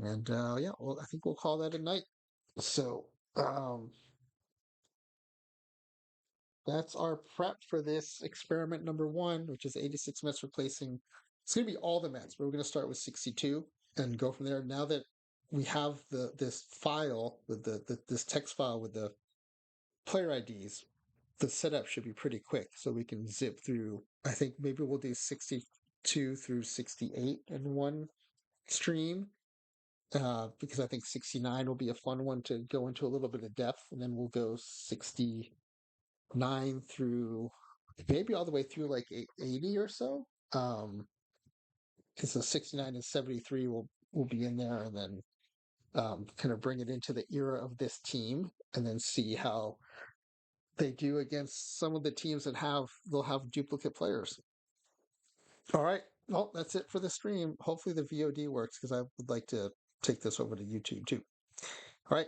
And yeah, well, I think we'll call that a night. So that's our prep for this experiment number one, which is 86 Mets replacing. It's going to be all the Mets, but we're going to start with 62 and go from there. Now that we have this file with this text file with the player IDs, the setup should be pretty quick, so we can zip through. I think maybe we'll do 62 through 68 in one stream, because I think 69 will be a fun one to go into a little bit of depth, and then we'll go 69 through maybe all the way through like 80 or so. Because the 69 and 73 will be in there, and then kind of bring it into the era of this team, and then see how they do against some of the teams that they'll have duplicate players. All right. Well, that's it for the stream. Hopefully the VOD works, because I would like to take this over to YouTube too. All right.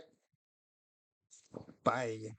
Bye.